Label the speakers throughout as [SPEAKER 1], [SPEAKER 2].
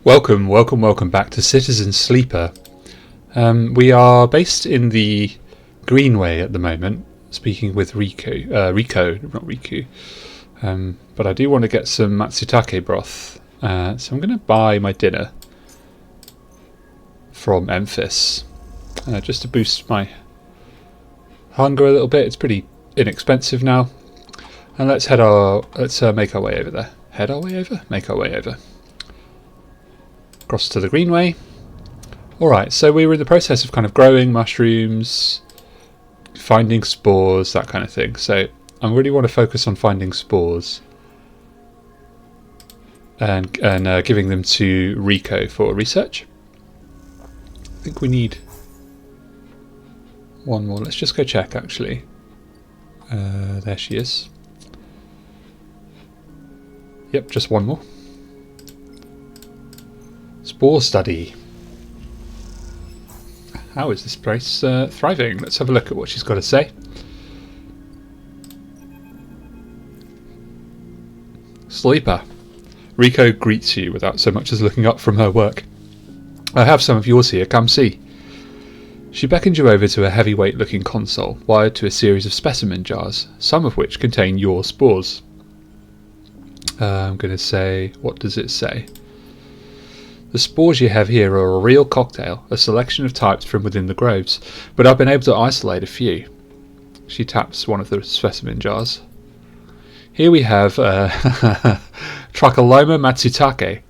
[SPEAKER 1] Welcome back to Citizen Sleeper. We are based in the Greenway at the moment, speaking with Riku, not Riku. But I do want to get some Matsutake broth, so I'm going to buy my dinner from Memphis, just to boost my hunger a little bit. It's pretty inexpensive now, and let's make our way over there. Make our way over. Across to the Greenway. Alright, so we were in the process of kind of growing mushrooms, finding spores, that kind of thing. So I really want to focus on finding spores and giving them to Rico for research. I think we need one more. Let's just go check, actually. There she is. Yep, just one more. Spore study. How is this place thriving? Let's have a look at what she's got to say. Sleeper. Rico greets you without so much as looking up from her work. I have some of yours here, come see. She beckons you over to a heavyweight looking console wired to a series of specimen jars, some of which contain your spores. I'm going to say, what does it say? The spores you have here are a real cocktail, a selection of types from within the groves, but I've been able to isolate a few. She taps one of the specimen jars. Here we have Tracholoma matsutake.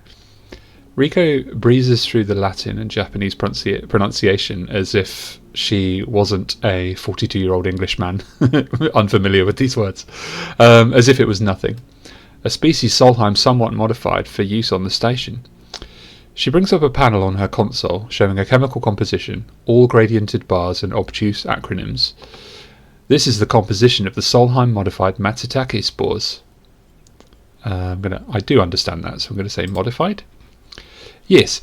[SPEAKER 1] Rico breezes through the Latin and Japanese pronunciation as if she wasn't a 42-year-old Englishman unfamiliar with these words, as if it was nothing. A species Solheim somewhat modified for use on the station. She brings up a panel on her console showing a chemical composition, all gradiented bars and obtuse acronyms. This is the composition of the Solheim modified Matsutake spores. I do understand that, so I'm going to say modified. Yes,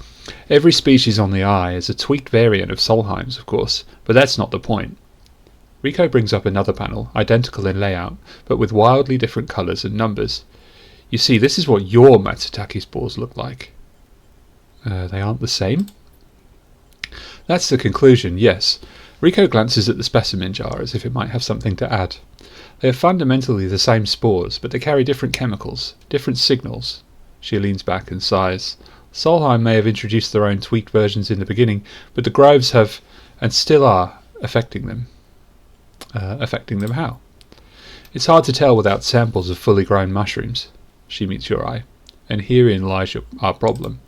[SPEAKER 1] every species on the eye is a tweaked variant of Solheim's, of course, but that's not the point. Rico brings up another panel, identical in layout, but with wildly different colours and numbers. You see, this is what your Matsutake spores look like. They aren't the same? That's the conclusion, yes. Rico glances at the specimen jar as if it might have something to add. They are fundamentally the same spores, but they carry different chemicals, different signals. She leans back and sighs. Solheim may have introduced their own tweaked versions in the beginning, but the groves have, and still are, affecting them. Affecting them how? It's hard to tell without samples of fully grown mushrooms. She meets your eye, and herein lies our problem.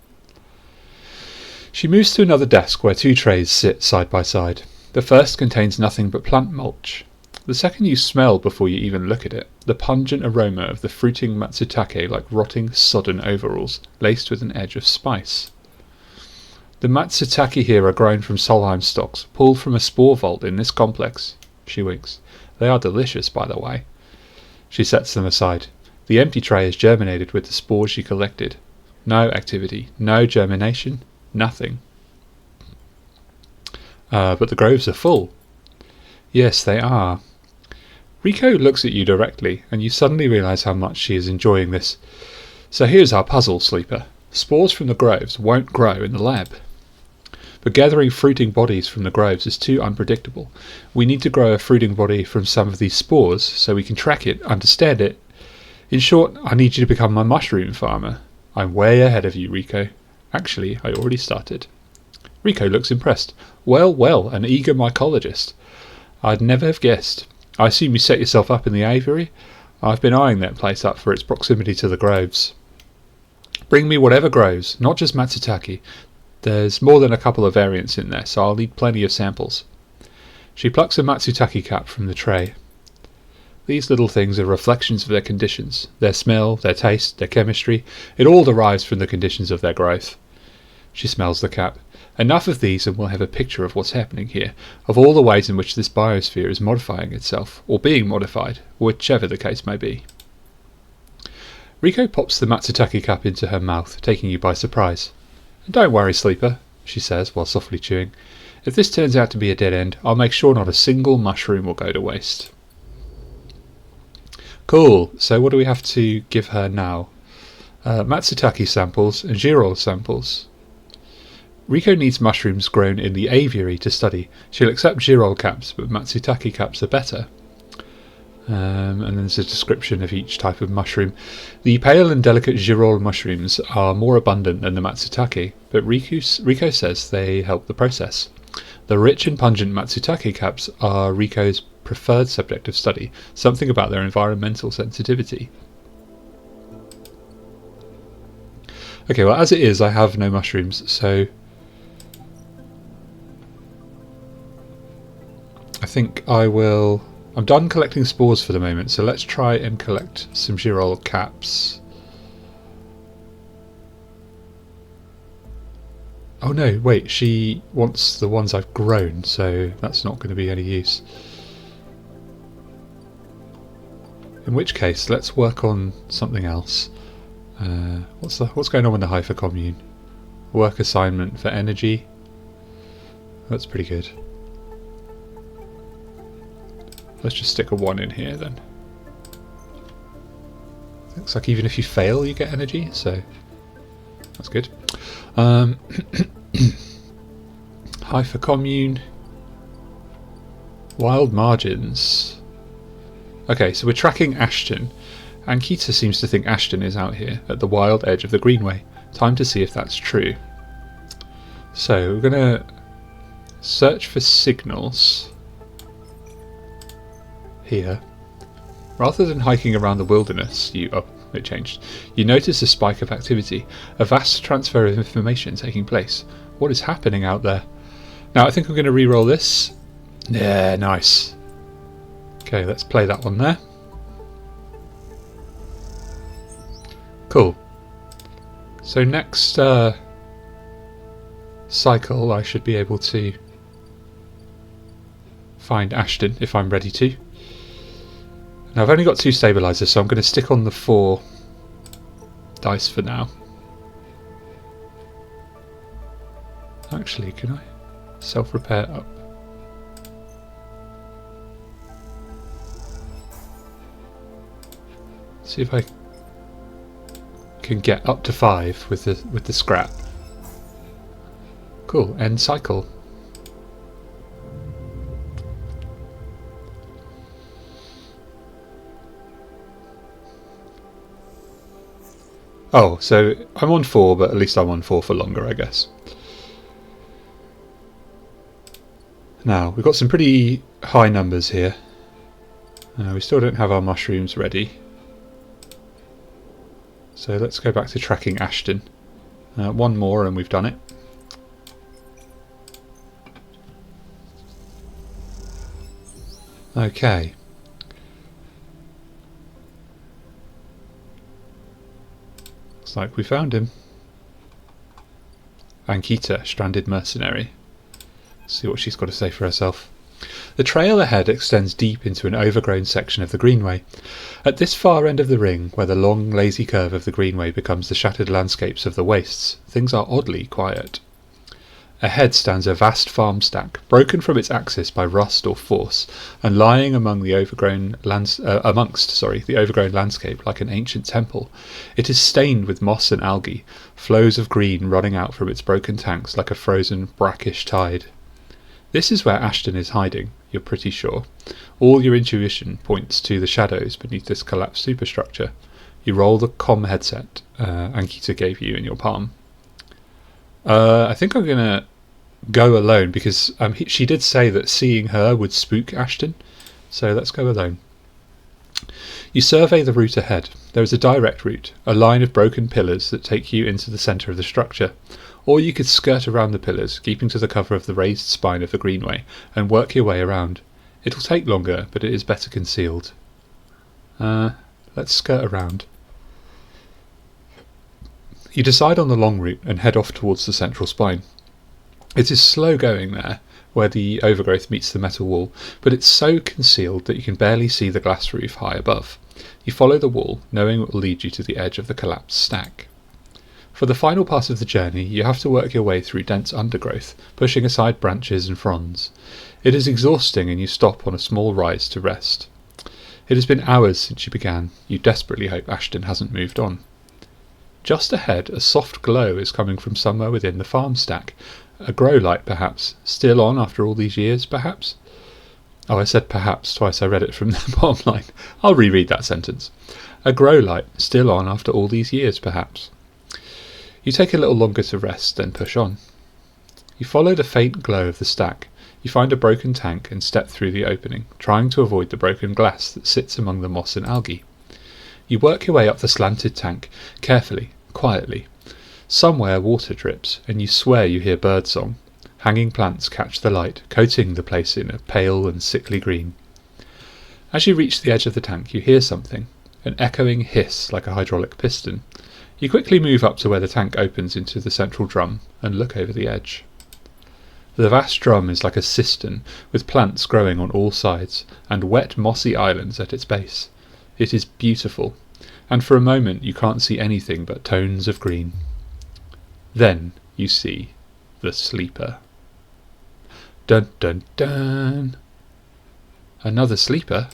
[SPEAKER 1] She moves to another desk where two trays sit side by side. The first contains nothing but plant mulch. The second you smell before you even look at it, the pungent aroma of the fruiting matsutake like rotting, sodden overalls, laced with an edge of spice. The matsutake here are grown from Solheim stocks, pulled from a spore vault in this complex. She winks. They are delicious, by the way. She sets them aside. The empty tray is germinated with the spores she collected. No activity, no germination. Nothing. But the groves are full. Yes, they are. Rico looks at you directly, and you suddenly realise how much she is enjoying this. So here's our puzzle, Sleeper. Spores from the groves won't grow in the lab. But gathering fruiting bodies from the groves is too unpredictable. We need to grow a fruiting body from some of these spores so we can track it, understand it. In short, I need you to become my mushroom farmer. I'm way ahead of you, Rico. Actually, I already started. Rico looks impressed. Well, an eager mycologist. I'd never have guessed. I assume you set yourself up in the aviary? I've been eyeing that place up for its proximity to the groves. Bring me whatever grows, not just Matsutake. There's more than a couple of variants in there, so I'll need plenty of samples. She plucks a Matsutake cap from the tray. These little things are reflections of their conditions. Their smell, their taste, their chemistry. It all derives from the conditions of their growth. She smells the cap. Enough of these and we'll have a picture of what's happening here, of all the ways in which this biosphere is modifying itself, or being modified, whichever the case may be. Rico pops the Matsutake cap into her mouth, taking you by surprise. Don't worry, Sleeper, she says while softly chewing. If this turns out to be a dead end, I'll make sure not a single mushroom will go to waste. Cool, so what do we have to give her now? Matsutake samples and Girol samples. Riko needs mushrooms grown in the aviary to study. She'll accept Girol caps, but Matsutake caps are better. And then there's a description of each type of mushroom. The pale and delicate Girol mushrooms are more abundant than the Matsutake, but Riko says they help the process. The rich and pungent Matsutake caps are Riko's preferred subject of study, something about their environmental sensitivity. Okay, well, as it is, I have no mushrooms, so I think I will... I'm done collecting spores for the moment, so let's try and collect some Girol caps. Oh no, wait, she wants the ones I've grown, so that's not going to be any use. In which case, let's work on something else. What's going on with the Hypha commune? Work assignment for energy. That's pretty good. Let's just stick a 1 in here then. Looks like even if you fail, you get energy, so that's good. Hypha commune. Wild margins. Okay, so we're tracking Ashton. Ankita seems to think Ashton is out here at the wild edge of the Greenway. Time to see if that's true. So we're going to search for signals here. Rather than hiking around the wilderness, it changed. You notice a spike of activity, a vast transfer of information taking place. What is happening out there? Now I think I'm going to re-roll this. Yeah, nice. Okay, let's play that one there. Cool. So next cycle I should be able to find Ashton if I'm ready to. Now I've only got 2 stabilizers, so I'm going to stick on the 4 dice for now. Actually, can I self-repair up? See if I can get up to 5 with the scrap. Cool, end cycle. Oh, so I'm on 4, but at least I'm on 4 for longer, I guess. Now, we've got some pretty high numbers here. We still don't have our mushrooms ready. So let's go back to tracking Ashton. 1 more and we've done it. Okay. Looks like we found him. Ankita, stranded mercenary. Let's see what she's got to say for herself. The trail ahead extends deep into an overgrown section of the Greenway. At this far end of the ring, where the long, lazy curve of the Greenway becomes the shattered landscapes of the wastes, things are oddly quiet. Ahead stands a vast farm stack, broken from its axis by rust or force, and lying among the overgrown amongst the overgrown landscape like an ancient temple. It is stained with moss and algae, flows of green running out from its broken tanks like a frozen, brackish tide. This is where Ashton is hiding, you're pretty sure. All your intuition points to the shadows beneath this collapsed superstructure. You roll the comm headset Ankita gave you in your palm. I think I'm going to go alone because she did say that seeing her would spook Ashton, so let's go alone. You survey the route ahead. There is a direct route, a line of broken pillars that take you into the centre of the structure. Or you could skirt around the pillars, keeping to the cover of the raised spine of the Greenway, and work your way around. It'll take longer, but it is better concealed. Let's skirt around. You decide on the long route and head off towards the central spine. It is slow going there, where the overgrowth meets the metal wall, but it's so concealed that you can barely see the glass roof high above. You follow the wall, knowing it will lead you to the edge of the collapsed stack. For the final part of the journey, you have to work your way through dense undergrowth, pushing aside branches and fronds. It is exhausting and you stop on a small rise to rest. It has been hours since you began. You desperately hope Ashton hasn't moved on. Just ahead, a soft glow is coming from somewhere within the farm stack. A grow light, perhaps. Still on after all these years, perhaps? Oh, I said perhaps twice. I read it from the bottom line. I'll reread that sentence. A grow light, still on after all these years, perhaps. You take a little longer to rest, then push on. You follow the faint glow of the stack. You find a broken tank and step through the opening, trying to avoid the broken glass that sits among the moss and algae. You work your way up the slanted tank, carefully, quietly. Somewhere water drips, and you swear you hear birdsong. Hanging plants catch the light, coating the place in a pale and sickly green. As you reach the edge of the tank, you hear something, an echoing hiss like a hydraulic piston. You quickly move up to where the tank opens into the central drum and look over the edge. The vast drum is like a cistern, with plants growing on all sides, and wet mossy islands at its base. It is beautiful, and for a moment you can't see anything but tones of green. Then you see the sleeper. Dun dun dun! Another sleeper?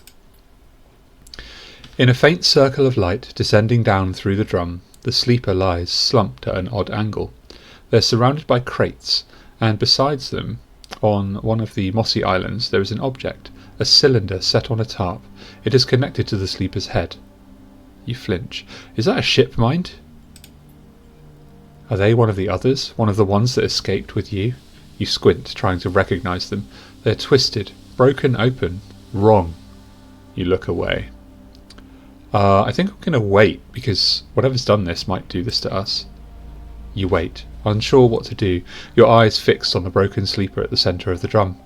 [SPEAKER 1] In a faint circle of light descending down through the drum, the sleeper lies slumped at an odd angle. They're surrounded by crates, and besides them, on one of the mossy islands, there is an object, a cylinder set on a tarp. It is connected to the sleeper's head. You flinch. Is that a ship mind? Are they one of the others? One of the ones that escaped with you? You squint, trying to recognise them. They're twisted, broken open, wrong. You look away. I think I'm going to wait, because whatever's done this might do this to us. You wait, unsure what to do, your eyes fixed on the broken sleeper at the centre of the drum.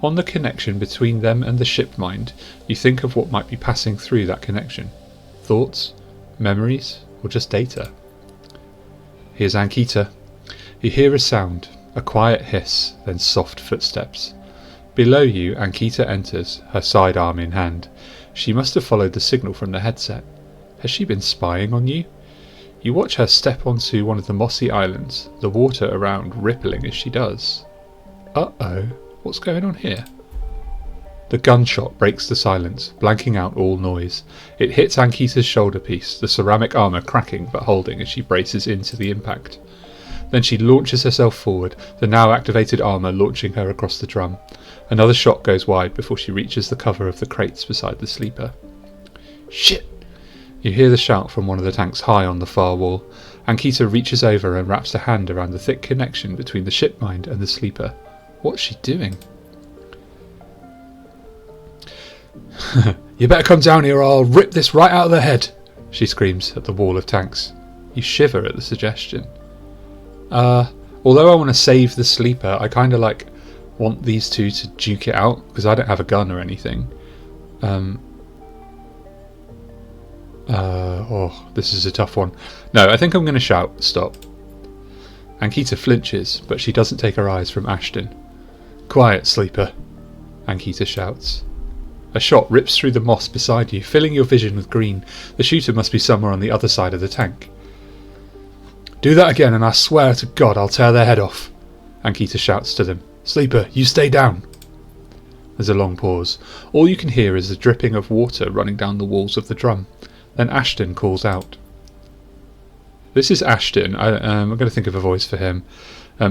[SPEAKER 1] On the connection between them and the ship mind, you think of what might be passing through that connection. Thoughts? Memories? Or just data? Here's Ankita. You hear a sound, a quiet hiss, then soft footsteps. Below you, Ankita enters, her sidearm in hand. She must have followed the signal from the headset. Has she been spying on you? You watch her step onto one of the mossy islands, the water around rippling as she does. Uh-oh, what's going on here? The gunshot breaks the silence, blanking out all noise. It hits Ankita's shoulder piece, the ceramic armour cracking but holding as she braces into the impact. Then she launches herself forward, the now activated armour launching her across the drum. Another shot goes wide before she reaches the cover of the crates beside the sleeper. Shit! You hear the shout from one of the tanks high on the far wall. Ankita reaches over and wraps a hand around the thick connection between the ship mind and the sleeper. What's she doing? You better come down here or I'll rip this right out of the head, she screams at the wall of tanks. You shiver at the suggestion. Although I want to save the sleeper, I kind of want these two to duke it out, because I don't have a gun or anything. This is a tough one. No, I think I'm going to shout, stop. Ankita flinches, but she doesn't take her eyes from Ashton. Quiet, sleeper, Ankita shouts. A shot rips through the moss beside you, filling your vision with green. The shooter must be somewhere on the other side of the tank. Do that again and I swear to God I'll tear their head off, Ankita shouts to them. Sleeper, you stay down. There's a long pause. All you can hear is the dripping of water running down the walls of the drum. Then Ashton calls out. This is Ashton. I'm going to think of a voice for him.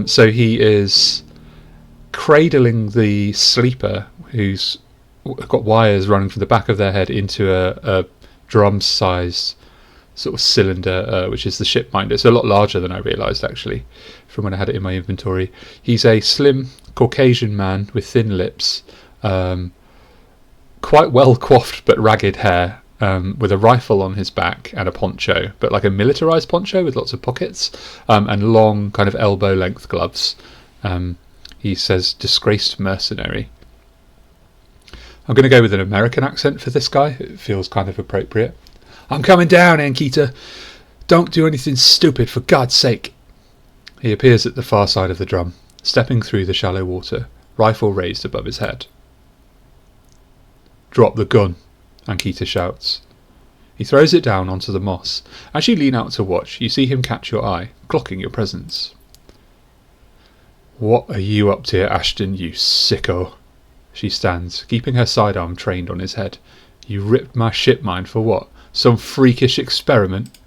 [SPEAKER 1] So he is cradling the sleeper, who's got wires running from the back of their head into a drum-sized sort of cylinder, which is the ship mind. It's a lot larger than I realised, actually, from when I had it in my inventory. He's a slim Caucasian man with thin lips, quite well coiffed but ragged hair, with a rifle on his back and a poncho, but like a militarised poncho with lots of pockets, and long kind of elbow-length gloves. He says, disgraced mercenary. I'm going to go with an American accent for this guy. It feels kind of appropriate. I'm coming down, Ankita. Don't do anything stupid, for God's sake. He appears at the far side of the drum, stepping through the shallow water, rifle raised above his head. Drop the gun, Ankita shouts. He throws it down onto the moss. As you lean out to watch, you see him catch your eye, clocking your presence. What are you up to, Ashton, you sicko? She stands, keeping her sidearm trained on his head. You ripped my ship mind for what? Some freakish experiment?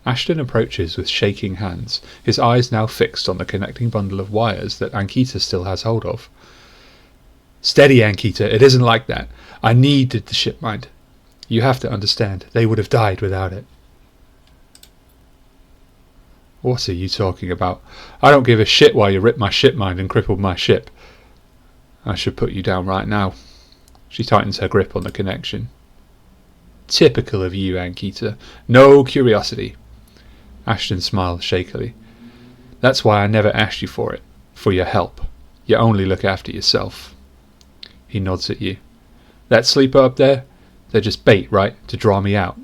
[SPEAKER 1] Ashton approaches with shaking hands, his eyes now fixed on the connecting bundle of wires that Ankita still has hold of. Steady, Ankita, it isn't like that. I needed the ship mind. You have to understand, they would have died without it. What are you talking about? I don't give a shit why you ripped my ship mind and crippled my ship. I should put you down right now. She tightens her grip on the connection. Typical of you, Ankita. No curiosity. Ashton smiles shakily. That's why I never asked you for it. For your help. You only look after yourself. He nods at you. That sleeper up there? They're just bait, right? To draw me out.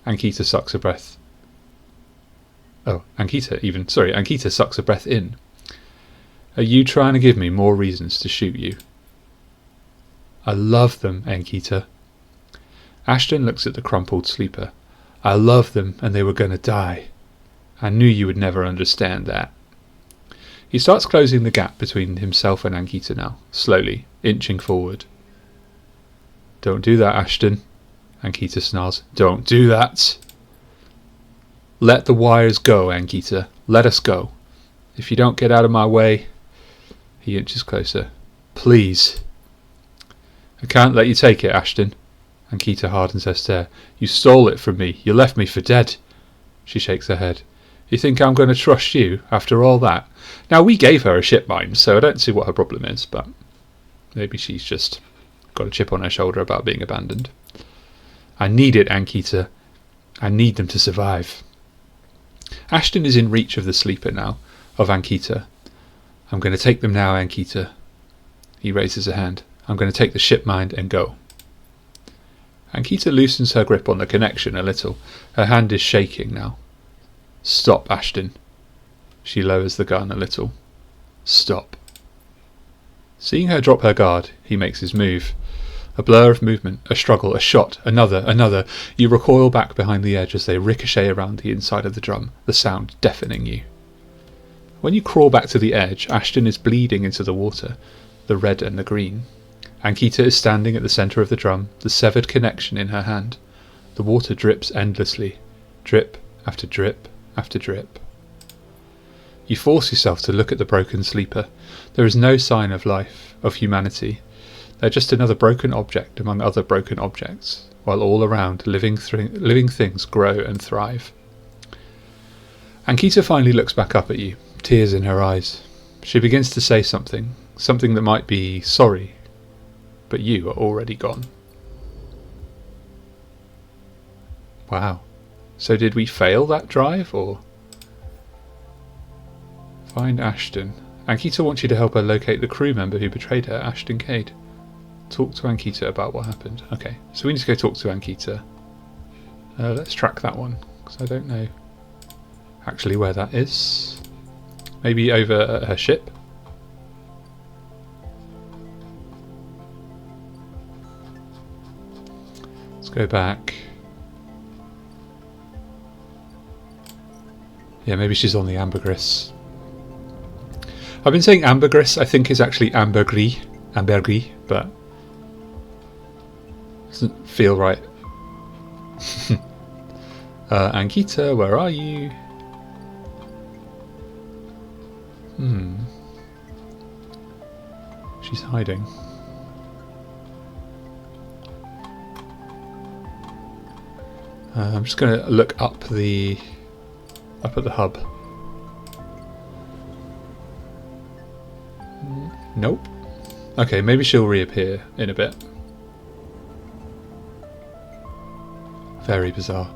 [SPEAKER 1] Ankita sucks a breath. Ankita sucks a breath in. Are you trying to give me more reasons to shoot you? I love them, Ankita. Ashton looks at the crumpled sleeper. I love them and they were going to die. I knew you would never understand that. He starts closing the gap between himself and Ankita now, slowly, inching forward. Don't do that, Ashton. Ankita snarls. Don't do that. Let the wires go, Ankita. Let us go. If you don't get out of my way... He inches closer. Please. I can't let you take it, Ashton. Ankita hardens her stare. You stole it from me. You left me for dead. She shakes her head. You think I'm going to trust you after all that? Now, we gave her a ship mind, so I don't see what her problem is, but maybe she's just got a chip on her shoulder about being abandoned. I need it, Ankita. I need them to survive. Ashton is in reach of the sleeper now, of Ankita. I'm going to take them now, Ankita. He raises a hand. I'm going to take the ship mind and go. Ankita loosens her grip on the connection a little. Her hand is shaking now. Stop, Ashton. She lowers the gun a little. Stop. Seeing her drop her guard, he makes his move. A blur of movement, a struggle, a shot, another. You recoil back behind the edge as they ricochet around the inside of the drum, the sound deafening you. When you crawl back to the edge, Ashton is bleeding into the water, the red and the green. Ankita is standing at the centre of the drum, the severed connection in her hand. The water drips endlessly, drip after drip after drip. You force yourself to look at the broken sleeper. There is no sign of life, of humanity. They're just another broken object among other broken objects, while all around living things grow and thrive. Ankita finally looks back up at you, tears in her eyes. She begins to say something that might be sorry, but you are already gone. Wow. So did we fail that drive, or... Find Ashton. Ankita wants you to help her locate the crew member who betrayed her, Ashton Cade. Talk to Ankita about what happened. Okay, so we need to go talk to Ankita. Let's track that one, because I don't know actually where that is. Maybe over at her ship? Let's go back. Yeah, maybe she's on the ambergris. I've been saying ambergris, I think is actually ambergris, but doesn't feel right. Ankita, where are you? She's hiding. I'm just going to look up at the hub. Nope. Okay, maybe she'll reappear in a bit. Very bizarre.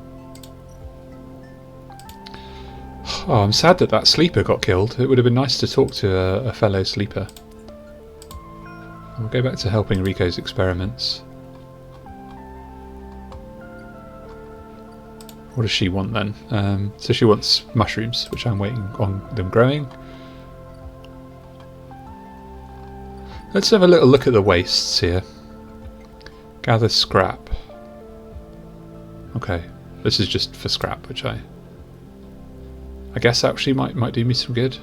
[SPEAKER 1] Oh, I'm sad that sleeper got killed. It would have been nice to talk to a fellow sleeper. We'll go back to helping Rico's experiments. What does she want then? So she wants mushrooms, which I'm waiting on them growing. Let's have a little look at the wastes here. Gather scrap. Okay, this is just for scrap, which I guess actually might do me some good.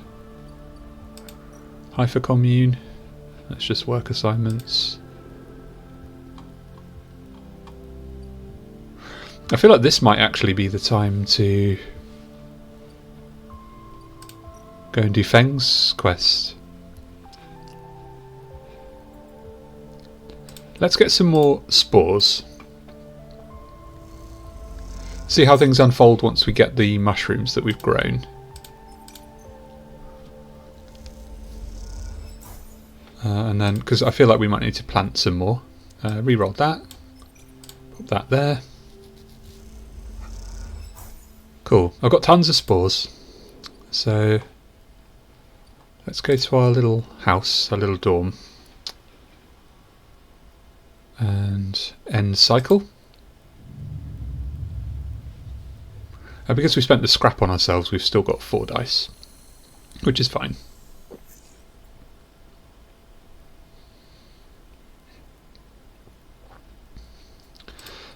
[SPEAKER 1] Hypercommune. Let's just work assignments. I feel like this might actually be the time to go and do Feng's quest. Let's get some more spores. See how things unfold once we get the mushrooms that we've grown. And then, because I feel like we might need to plant some more. Reroll that. Put that there. Cool. I've got tons of spores. So let's go to our little house, our little dorm. And end cycle. Because we spent the scrap on ourselves, we've still got 4 dice, which is fine.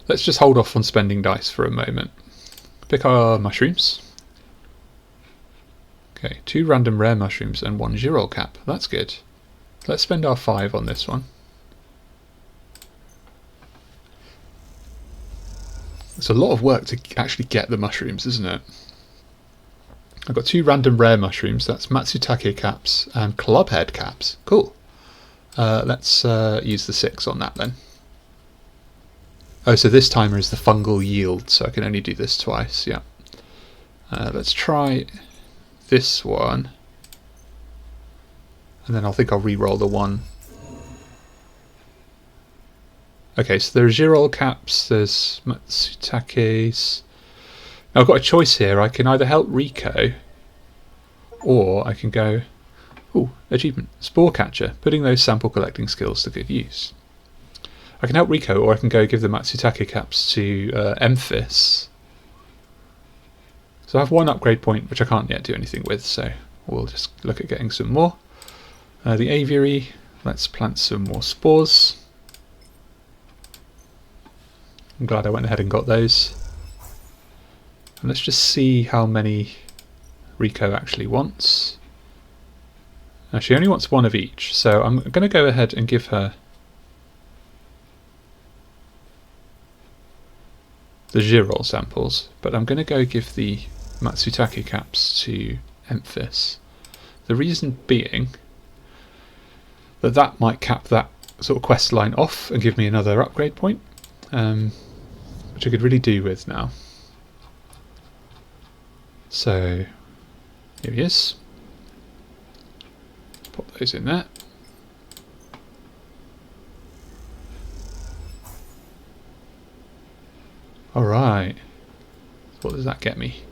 [SPEAKER 1] Let's just hold off on spending dice for a moment. Pick our mushrooms. Okay, 2 random rare mushrooms and 1 Girol cap. That's good. Let's spend our 5 on this one. It's a lot of work to actually get the mushrooms, isn't it? I've got 2 random rare mushrooms. That's Matsutake caps and clubhead caps. Cool. Let's use the 6 on that then. Oh, so this timer is the fungal yield, so I can only do this twice, yeah. Let's try this one. And then I think I'll re-roll the one. Okay, so there are Girol caps, there's Matsutake's. Now I've got a choice here. I can either help Rico, or I can go, ooh, achievement, Spore Catcher, putting those sample collecting skills to good use. I can help Rico, or I can go give the Matsutake caps to Emphis. So I have 1 upgrade point, which I can't yet do anything with, so we'll just look at getting some more. The aviary, let's plant some more spores. I'm glad I went ahead and got those. And let's just see how many Rico actually wants. Now she only wants 1 of each, so I'm going to go ahead and give her the Girol samples, but I'm going to go give the Matsutake caps to Emphis. The reason being that that might cap that sort of quest line off and give me another upgrade point, which I could really do with now. So here he is. Pop those in there. Alright. What does that get me?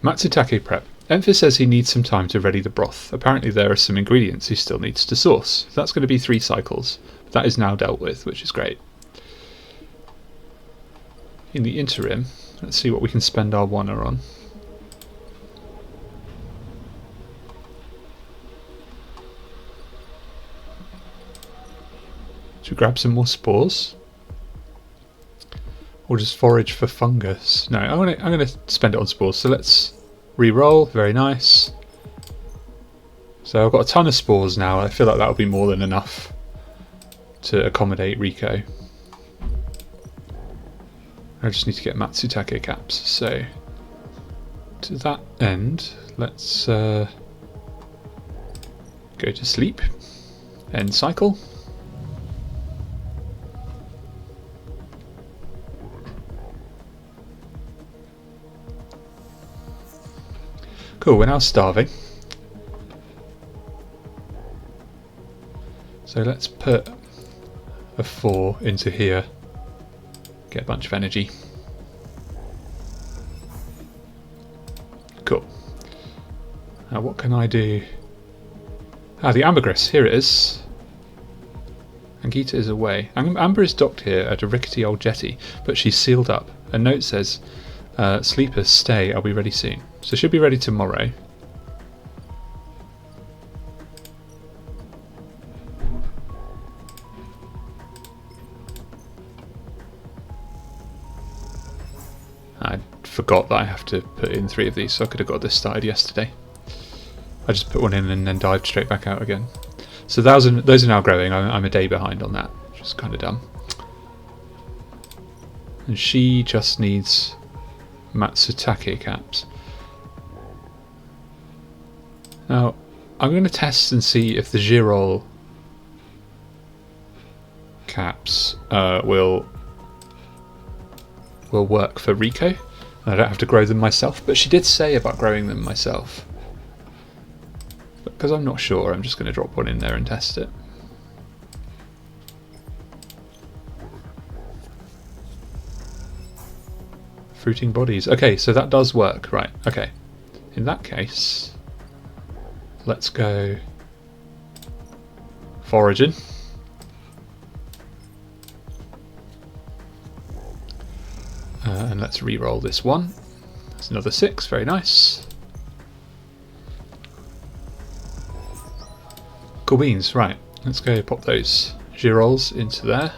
[SPEAKER 1] Matsutake prep. Emphis says he needs some time to ready the broth. Apparently there are some ingredients he still needs to source. That's going to be 3 cycles. That is now dealt with, which is great. In the interim, let's see what we can spend our 1er on. Should we grab some more spores? Or just forage for fungus? No, I'm gonna spend it on spores. So let's re-roll. Very nice. So I've got a ton of spores now. I feel like that'll be more than enough to accommodate Rico. I just need to get Matsutake caps. So to that end, let's go to sleep. End cycle. Cool, we're now starving. So let's put a 4 into here. Get a bunch of energy. Cool. Now what can I do? Ah, the ambergris, here it is. Angita is away. Amber is docked here at a rickety old jetty, but she's sealed up. A note says, sleepers, stay, I'll be ready soon. So she'll be ready tomorrow. I forgot that I have to put in 3 of these, so I could have got this started yesterday. I just put 1 in and then dived straight back out again. So those are now growing. I'm a day behind on that, which is kind of dumb. and she just needs Matsutake caps. Now, I'm going to test and see if the Girol caps will work for Riko. I don't have to grow them myself, but she did say about growing them myself. But because I'm not sure, I'm just going to drop one in there and test it. Fruiting bodies. Okay, so that does work, right? Okay. In that case, let's go foraging. And let's re-roll this one. That's another 6, very nice. Cool beans, right. Let's go pop those Girols into there.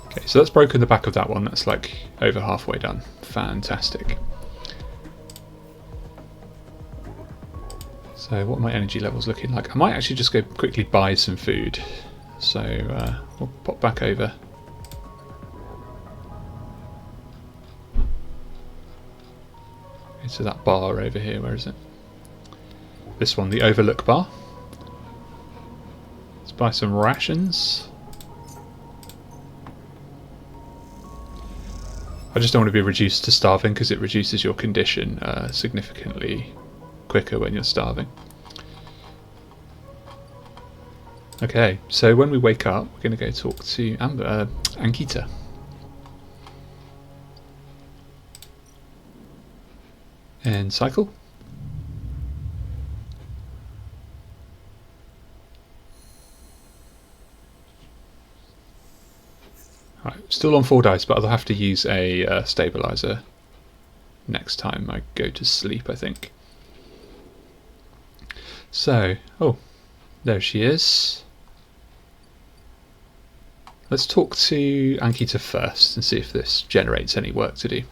[SPEAKER 1] Okay, so that's broken the back of that one. That's like over halfway done. Fantastic. So what are my energy levels looking like? I might actually just go quickly buy some food. So we'll pop back over. Into that bar over here, where is it? This one, the Overlook bar. Let's buy some rations. I just don't want to be reduced to starving because it reduces your condition significantly quicker when you're starving. Okay, so when we wake up, we're going to go talk to Ankita. And cycle. Right, still on 4 dice, but I'll have to use a stabilizer next time I go to sleep, I think. So, oh, there she is. Let's talk to Ankita first and see if this generates any work to do.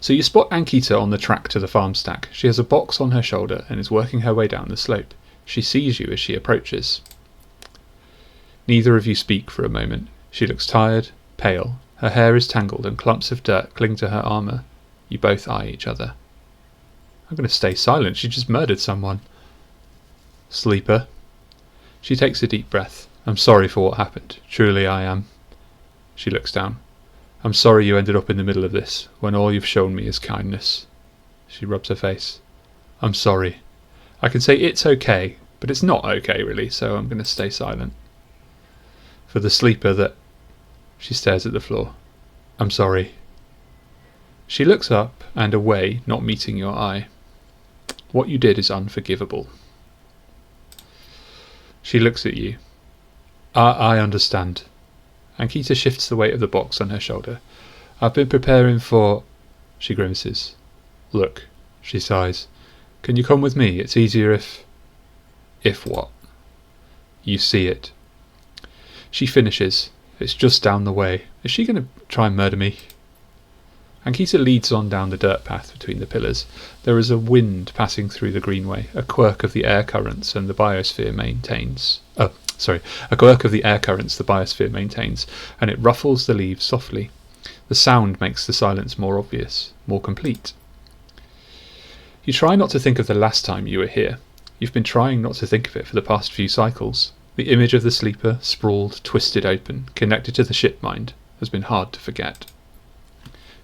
[SPEAKER 1] So you spot Ankita on the track to the farm stack. She has a box on her shoulder and is working her way down the slope. She sees you as she approaches. Neither of you speak for a moment. She looks tired, pale. Her hair is tangled and clumps of dirt cling to her armour. You both eye each other. I'm going to stay silent. She just murdered someone. Sleeper. She takes a deep breath. I'm sorry for what happened. Truly I am. She looks down. I'm sorry you ended up in the middle of this, when all you've shown me is kindness. She rubs her face. I'm sorry. I can say it's okay, but it's not okay really, so I'm going to stay silent. For the sleeper that... She stares at the floor. I'm sorry. She looks up and away, not meeting your eye. What you did is unforgivable. She looks at you. I understand. Ankita shifts the weight of the box on her shoulder. I've been preparing for... She grimaces. Look, she sighs. Can you come with me? It's easier if... If what? You see it. She finishes. It's just down the way. Is she going to try and murder me? Ankita leads on down the dirt path between the pillars. There is a wind passing through the greenway, a quirk of the air currents and the biosphere maintains. A quirk of the air currents the biosphere maintains, and it ruffles the leaves softly. The sound makes the silence more obvious, more complete. You try not to think of the last time you were here. You've been trying not to think of it for the past few cycles. The image of the sleeper, sprawled, twisted open, connected to the ship mind, has been hard to forget.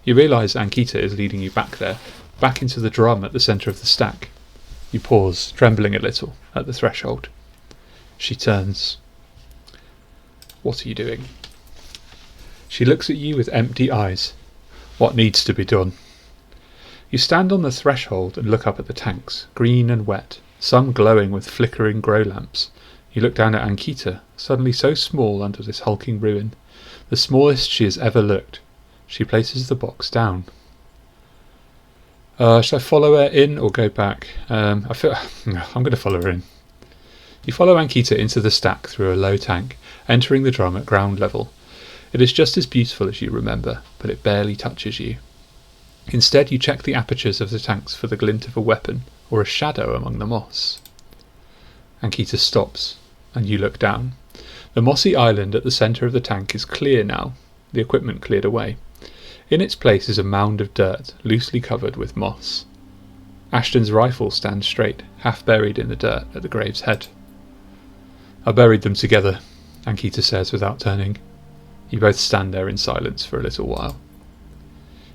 [SPEAKER 1] You realise Ankita is leading you back there, back into the drum at the centre of the stack. You pause, trembling a little, at the threshold. She turns. What are you doing? She looks at you with empty eyes. What needs to be done? You stand on the threshold and look up at the tanks, green and wet, some glowing with flickering grow lamps. You look down at Ankita, suddenly so small under this hulking ruin, the smallest she has ever looked. She places the box down. Should I follow her in or go back? I'm going to follow her in. You follow Ankita into the stack through a low tank, entering the drum at ground level. It is just as beautiful as you remember, but it barely touches you. Instead, you check the apertures of the tanks for the glint of a weapon or a shadow among the moss. Ankita stops, and you look down. The mossy island at the centre of the tank is clear now, the equipment cleared away. In its place is a mound of dirt, loosely covered with moss. Ashton's rifle stands straight, half buried in the dirt at the grave's head. "I buried them together," Ankita says without turning. You both stand there in silence for a little while.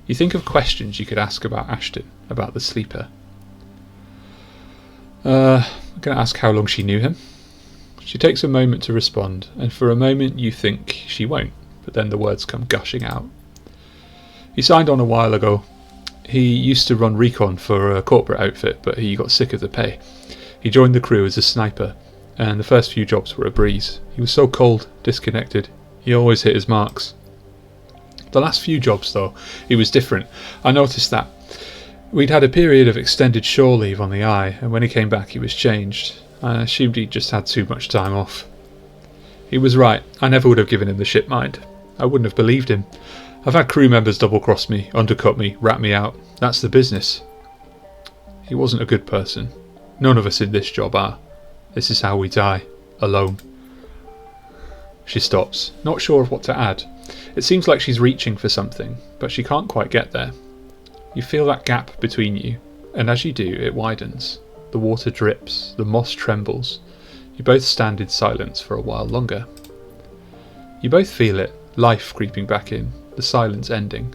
[SPEAKER 1] You think of questions you could ask about Ashton, about the sleeper. I'm going to ask how long she knew him. She takes a moment to respond, and for a moment you think she won't, but then the words come gushing out. "He signed on a while ago. He used to run recon for a corporate outfit, but he got sick of the pay. He joined the crew as a sniper, and the first few jobs were a breeze. He was so cold, disconnected. He always hit his marks. The last few jobs, though, he was different. I noticed that. We'd had a period of extended shore leave on the Eye, and when he came back he was changed. I assumed he'd just had too much time off. He was right. I never would have given him the shit mind. I wouldn't have believed him. I've had crew members double-cross me, undercut me, rat me out. That's the business. He wasn't a good person. None of us in this job are. This is how we die. Alone." She stops, not sure of what to add. It seems like she's reaching for something, but she can't quite get there. You feel that gap between you, and as you do, it widens. The water drips, the moss trembles. You both stand in silence for a while longer. You both feel it, life creeping back in, the silence ending.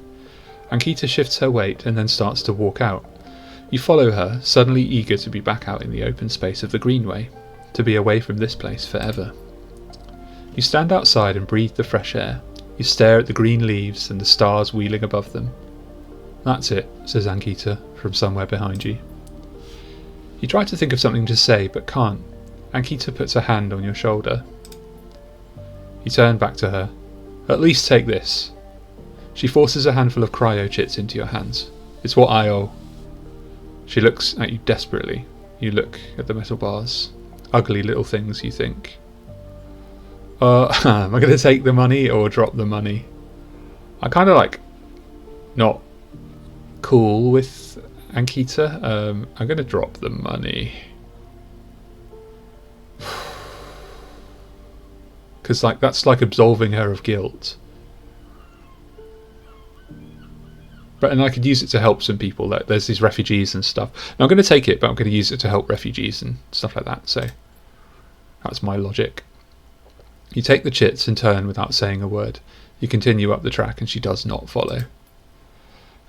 [SPEAKER 1] Ankita shifts her weight and then starts to walk out. You follow her, suddenly eager to be back out in the open space of the greenway, to be away from this place forever. You stand outside and breathe the fresh air. You stare at the green leaves and the stars wheeling above them. "That's it," says Ankita from somewhere behind you. You try to think of something to say, but can't. Ankita puts her hand on your shoulder. You turn back to her. "At least take this." She forces a handful of cryo chits into your hands. "It's what I owe." She looks at you desperately. You look at the metal bars. Ugly little things, you think. Am I going to take the money or drop the money? I kind of not cool with Ankita. I'm going to drop the money. Because that's like absolving her of guilt. And I could use it to help some people. There's these refugees and stuff. Now I'm going to take it, but I'm going to use it to help refugees and stuff like that. So that's my logic. You take the chits and turn without saying a word. You continue up the track and she does not follow.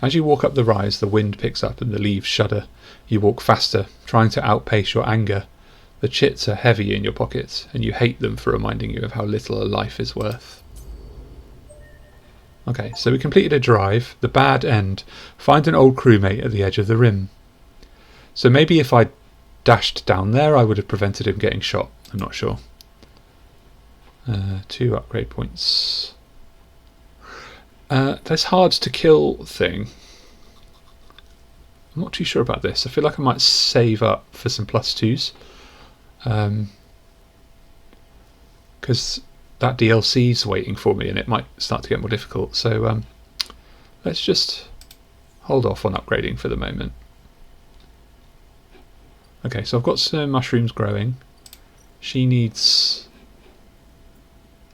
[SPEAKER 1] As you walk up the rise, the wind picks up and the leaves shudder. You walk faster, trying to outpace your anger. The chits are heavy in your pockets, and you hate them for reminding you of how little a life is worth. Okay, so we completed a drive, the bad end. Find an old crewmate at the edge of the rim. So maybe if I dashed down there, I would have prevented him getting shot. I'm not sure. 2 upgrade points. This hard to kill thing. I'm not too sure about this. I feel like I might save up for some +2s. Because that DLC's waiting for me and it might start to get more difficult. So let's just hold off on upgrading for the moment. Okay, so I've got some mushrooms growing. She needs...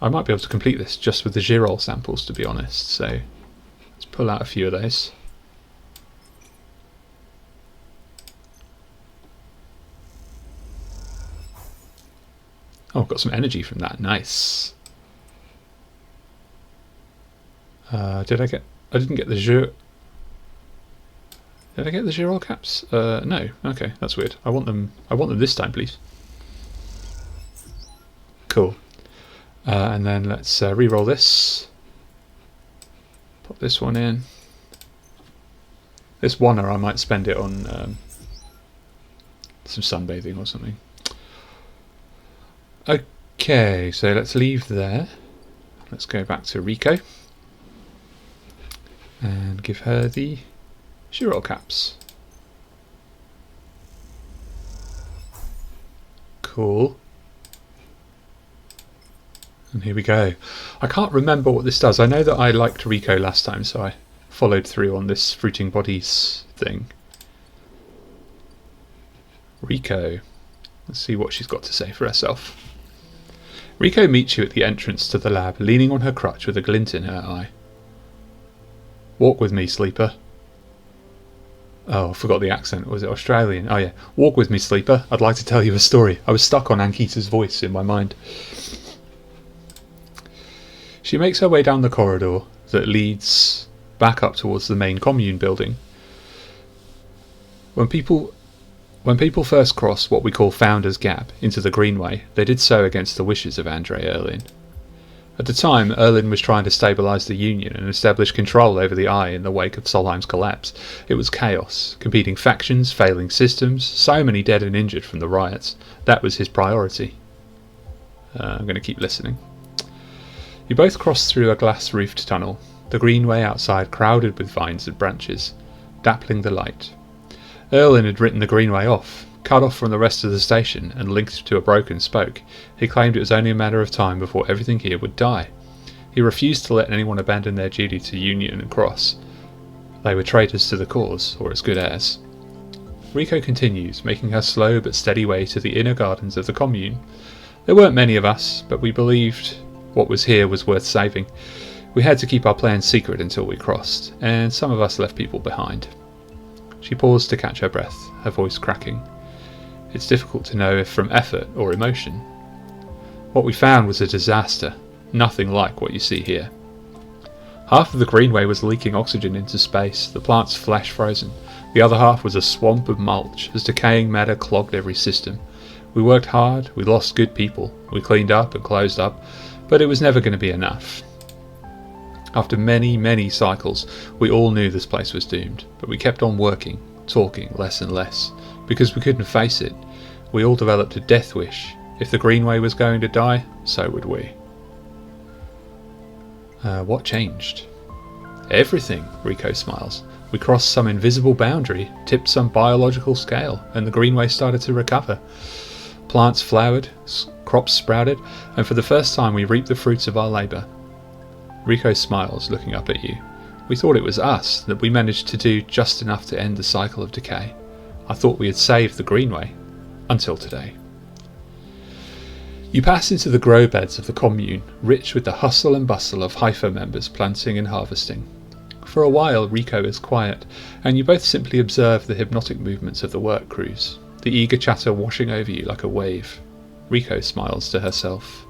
[SPEAKER 1] I might be able to complete this just with the girol samples, to be honest. So let's pull out a few of those. Oh, I've got some energy from that. Nice. I didn't get the Did I get the girol caps? No. Okay, that's weird. I want them this time, please. Cool. And then let's re-roll this. Pop this one in. This oneer, I might spend it on some sunbathing or something. Okay, so let's leave there. Let's go back to Rico and give her the girol caps. Cool. And here we go. I can't remember what this does. I know that I liked Rico last time, so I followed through on this fruiting bodies thing. Rico. Let's see what she's got to say for herself. Rico meets you at the entrance to the lab, leaning on her crutch with a glint in her eye. Walk with me, sleeper. Oh, I forgot the accent. Was it Australian? Oh yeah. Walk with me, sleeper. I'd like to tell you a story. I was stuck on Ankita's voice in my mind. She makes her way down the corridor that leads back up towards the main commune building. When people first cross what we call Founder's Gap into the Greenway, they did so against the wishes of Andre Erlin. At the time, Erlin was trying to stabilise the Union and establish control over the Eye in the wake of Solheim's collapse. It was chaos, competing factions, failing systems, so many dead and injured from the riots. That was his priority. I'm going to keep listening. You both crossed through a glass-roofed tunnel, the Greenway outside crowded with vines and branches, dappling the light. Erlin had written the Greenway off, cut off from the rest of the station and linked to a broken spoke. He claimed it was only a matter of time before everything here would die. He refused to let anyone abandon their duty to Union and Cross. They were traitors to the cause, or as good as. Rico continues, making her slow but steady way to the inner gardens of the commune. There weren't many of us, but we believed what was here was worth saving. We had to keep our plans secret until we crossed, and some of us left people behind. She paused to catch her breath, her voice cracking. It's difficult to know if from effort or emotion. What we found was a disaster, nothing like what you see here. Half of the Greenway was leaking oxygen into space, the plants flash frozen. The other half was a swamp of mulch, as decaying matter clogged every system. We worked hard, we lost good people, we cleaned up and closed up, but it was never going to be enough. After many, many cycles, we all knew this place was doomed, but we kept on working, talking less and less, because we couldn't face it. We all developed a death wish. If the Greenway was going to die, so would we. What changed? Everything, Rico smiles. We crossed some invisible boundary, tipped some biological scale, and the Greenway started to recover. Plants flowered, crops sprouted, and for the first time we reaped the fruits of our labour. Rico smiles, looking up at you. We thought it was us, that we managed to do just enough to end the cycle of decay. I thought we had saved the Greenway. Until today. You pass into the grow beds of the commune, rich with the hustle and bustle of Haifa members planting and harvesting. For a while Rico is quiet, and you both simply observe the hypnotic movements of the work crews, the eager chatter washing over you like a wave. Rico smiles to herself.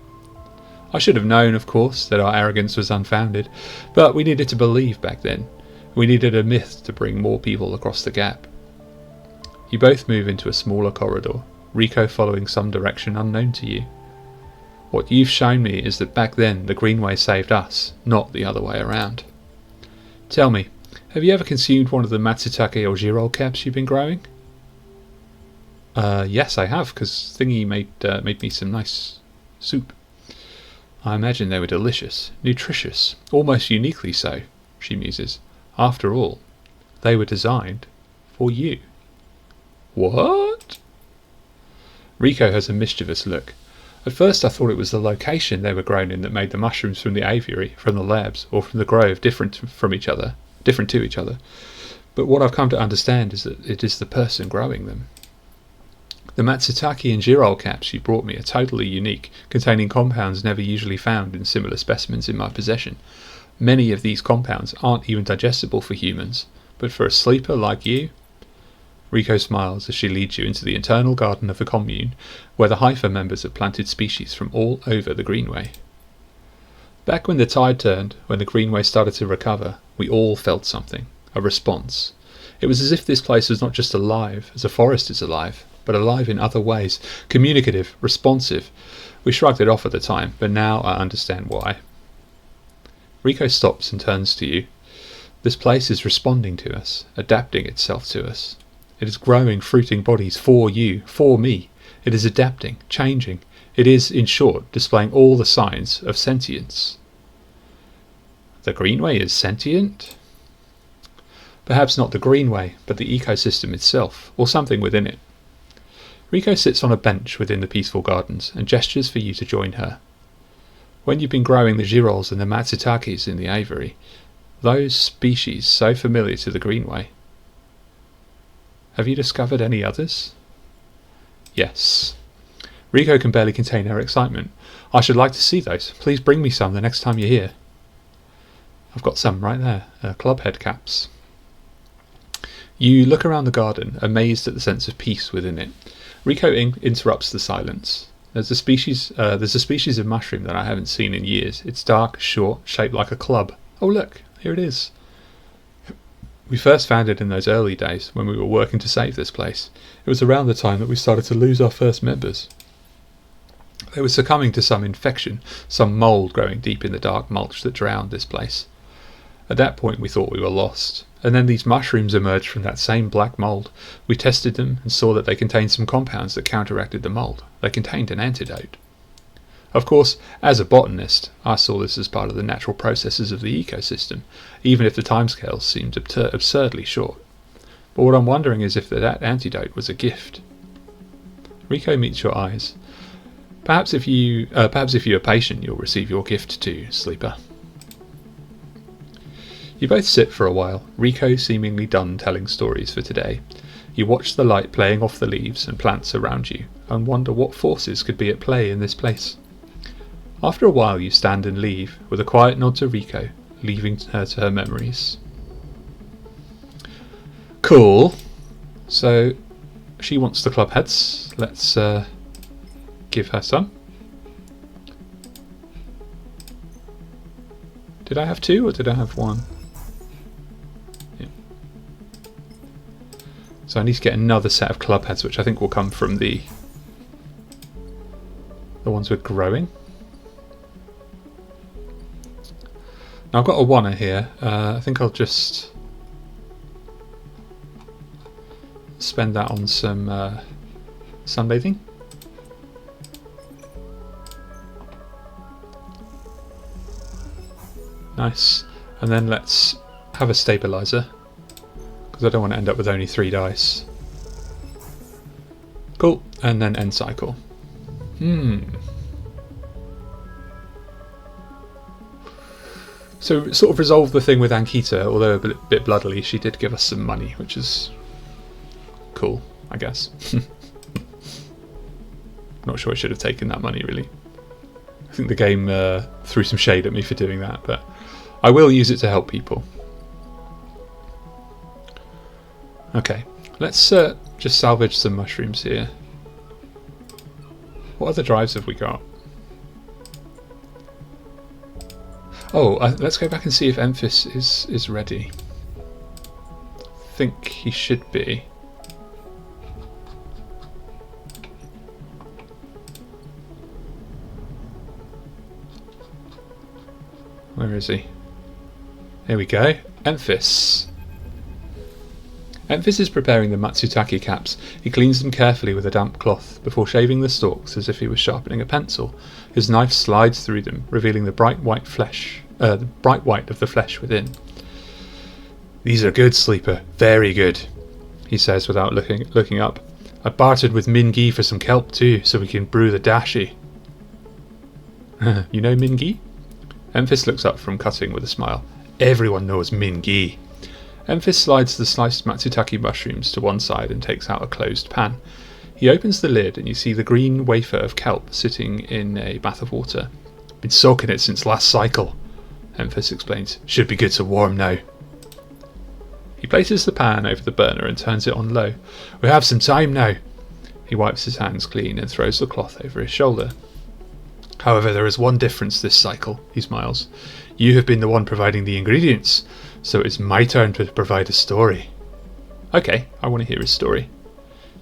[SPEAKER 1] I should have known, of course, that our arrogance was unfounded, but we needed to believe back then. We needed a myth to bring more people across the gap. You both move into a smaller corridor, Rico following some direction unknown to you. What you've shown me is that back then the Greenway saved us, not the other way around. Tell me, have you ever consumed one of the matsutake or girol caps you've been growing? Yes, I have, because Thingy made me some nice soup. I imagine they were delicious, nutritious, almost uniquely so, she muses. After all, they were designed for you. What? Rico has a mischievous look. At first I thought it was the location they were grown in that made the mushrooms from the aviary, from the labs, or from the grove different to each other. But what I've come to understand is that it is the person growing them. The matsutake and girol caps you brought me are totally unique, containing compounds never usually found in similar specimens in my possession. Many of these compounds aren't even digestible for humans, but for a sleeper like you... Rico smiles as she leads you into the internal garden of the commune, where the Haifa members have planted species from all over the Greenway. Back when the tide turned, when the Greenway started to recover, we all felt something, a response. It was as if this place was not just alive, as a forest is alive, but alive in other ways, communicative, responsive. We shrugged it off at the time, but now I understand why. Rico stops and turns to you. This place is responding to us, adapting itself to us. It is growing fruiting bodies for you, for me. It is adapting, changing. It is, in short, displaying all the signs of sentience. The Greenway is sentient? Perhaps not the Greenway, but the ecosystem itself, or something within it. Rico sits on a bench within the peaceful gardens and gestures for you to join her. When you've been growing the girols and the matsutakes in the aviary, Those species so familiar to the Greenway. Have you discovered any others? Yes. Rico can barely contain her excitement. I should like to see those. Please bring me some the next time you're here. I've got some right there. Club head caps. You look around the garden, amazed at the sense of peace within it. Rico interrupts the silence. There's a species of mushroom that I haven't seen in years. It's dark, short, shaped like a club. Oh look, here it is. We first found it in those early days when we were working to save this place. It was around the time that we started to lose our first members. They were succumbing to some infection, some mould growing deep in the dark mulch that drowned this place. At that point we thought we were lost, and then these mushrooms emerged from that same black mould. We tested them and saw that they contained some compounds that counteracted the mould. They contained an antidote. Of course, as a botanist, I saw this as part of the natural processes of the ecosystem, even if the timescales seemed absurdly short. But what I'm wondering is if that antidote was a gift. Rico meets your eyes. Perhaps if you are patient, you'll receive your gift too, sleeper. You both sit for a while, Rico seemingly done telling stories for today. You watch the light playing off the leaves and plants around you, and wonder what forces could be at play in this place. After a while you stand and leave, with a quiet nod to Rico, leaving her to her memories. Cool. So, she wants the club heads. Let's give her some. Did I have two or did I have one? Yeah. So I need to get another set of club heads, which I think will come from the ones we're growing. Now I've got a oneer here. I think I'll just spend that on some sunbathing. Nice. And then let's have a stabilizer, because I don't want to end up with only 3 dice. Cool. And then end cycle. So sort of resolved the thing with Ankita, although a bit bloodily. She did give us some money, which is cool, I guess. Not sure I should have taken that money, really. I think the game threw some shade at me for doing that, but I will use it to help people. Okay, let's just salvage some mushrooms here. What other drives have we got? Oh, let's go back and see if Emphis is ready. I think he should be. Where is he? Here we go. Emphis. Emphis is preparing the Matsutake caps. He cleans them carefully with a damp cloth before shaving the stalks as if he was sharpening a pencil. His knife slides through them, revealing the bright white of the flesh within. These are good, sleeper. Very good, he says without looking up. I bartered with Mingi for some kelp too, so we can brew the dashi. You know Mingi? Emphis looks up from cutting with a smile. Everyone knows Mingi. Emphis slides the sliced matsutake mushrooms to one side and takes out a closed pan. He opens the lid and you see the green wafer of kelp sitting in a bath of water. Been soaking it since last cycle, Emphis explains. Should be good to warm now. He places the pan over the burner and turns it on low. We have some time now. He wipes his hands clean and throws the cloth over his shoulder. However, there is one difference this cycle, he smiles. You have been the one providing the ingredients, so it's my turn to provide a story. Okay, I want to hear his story.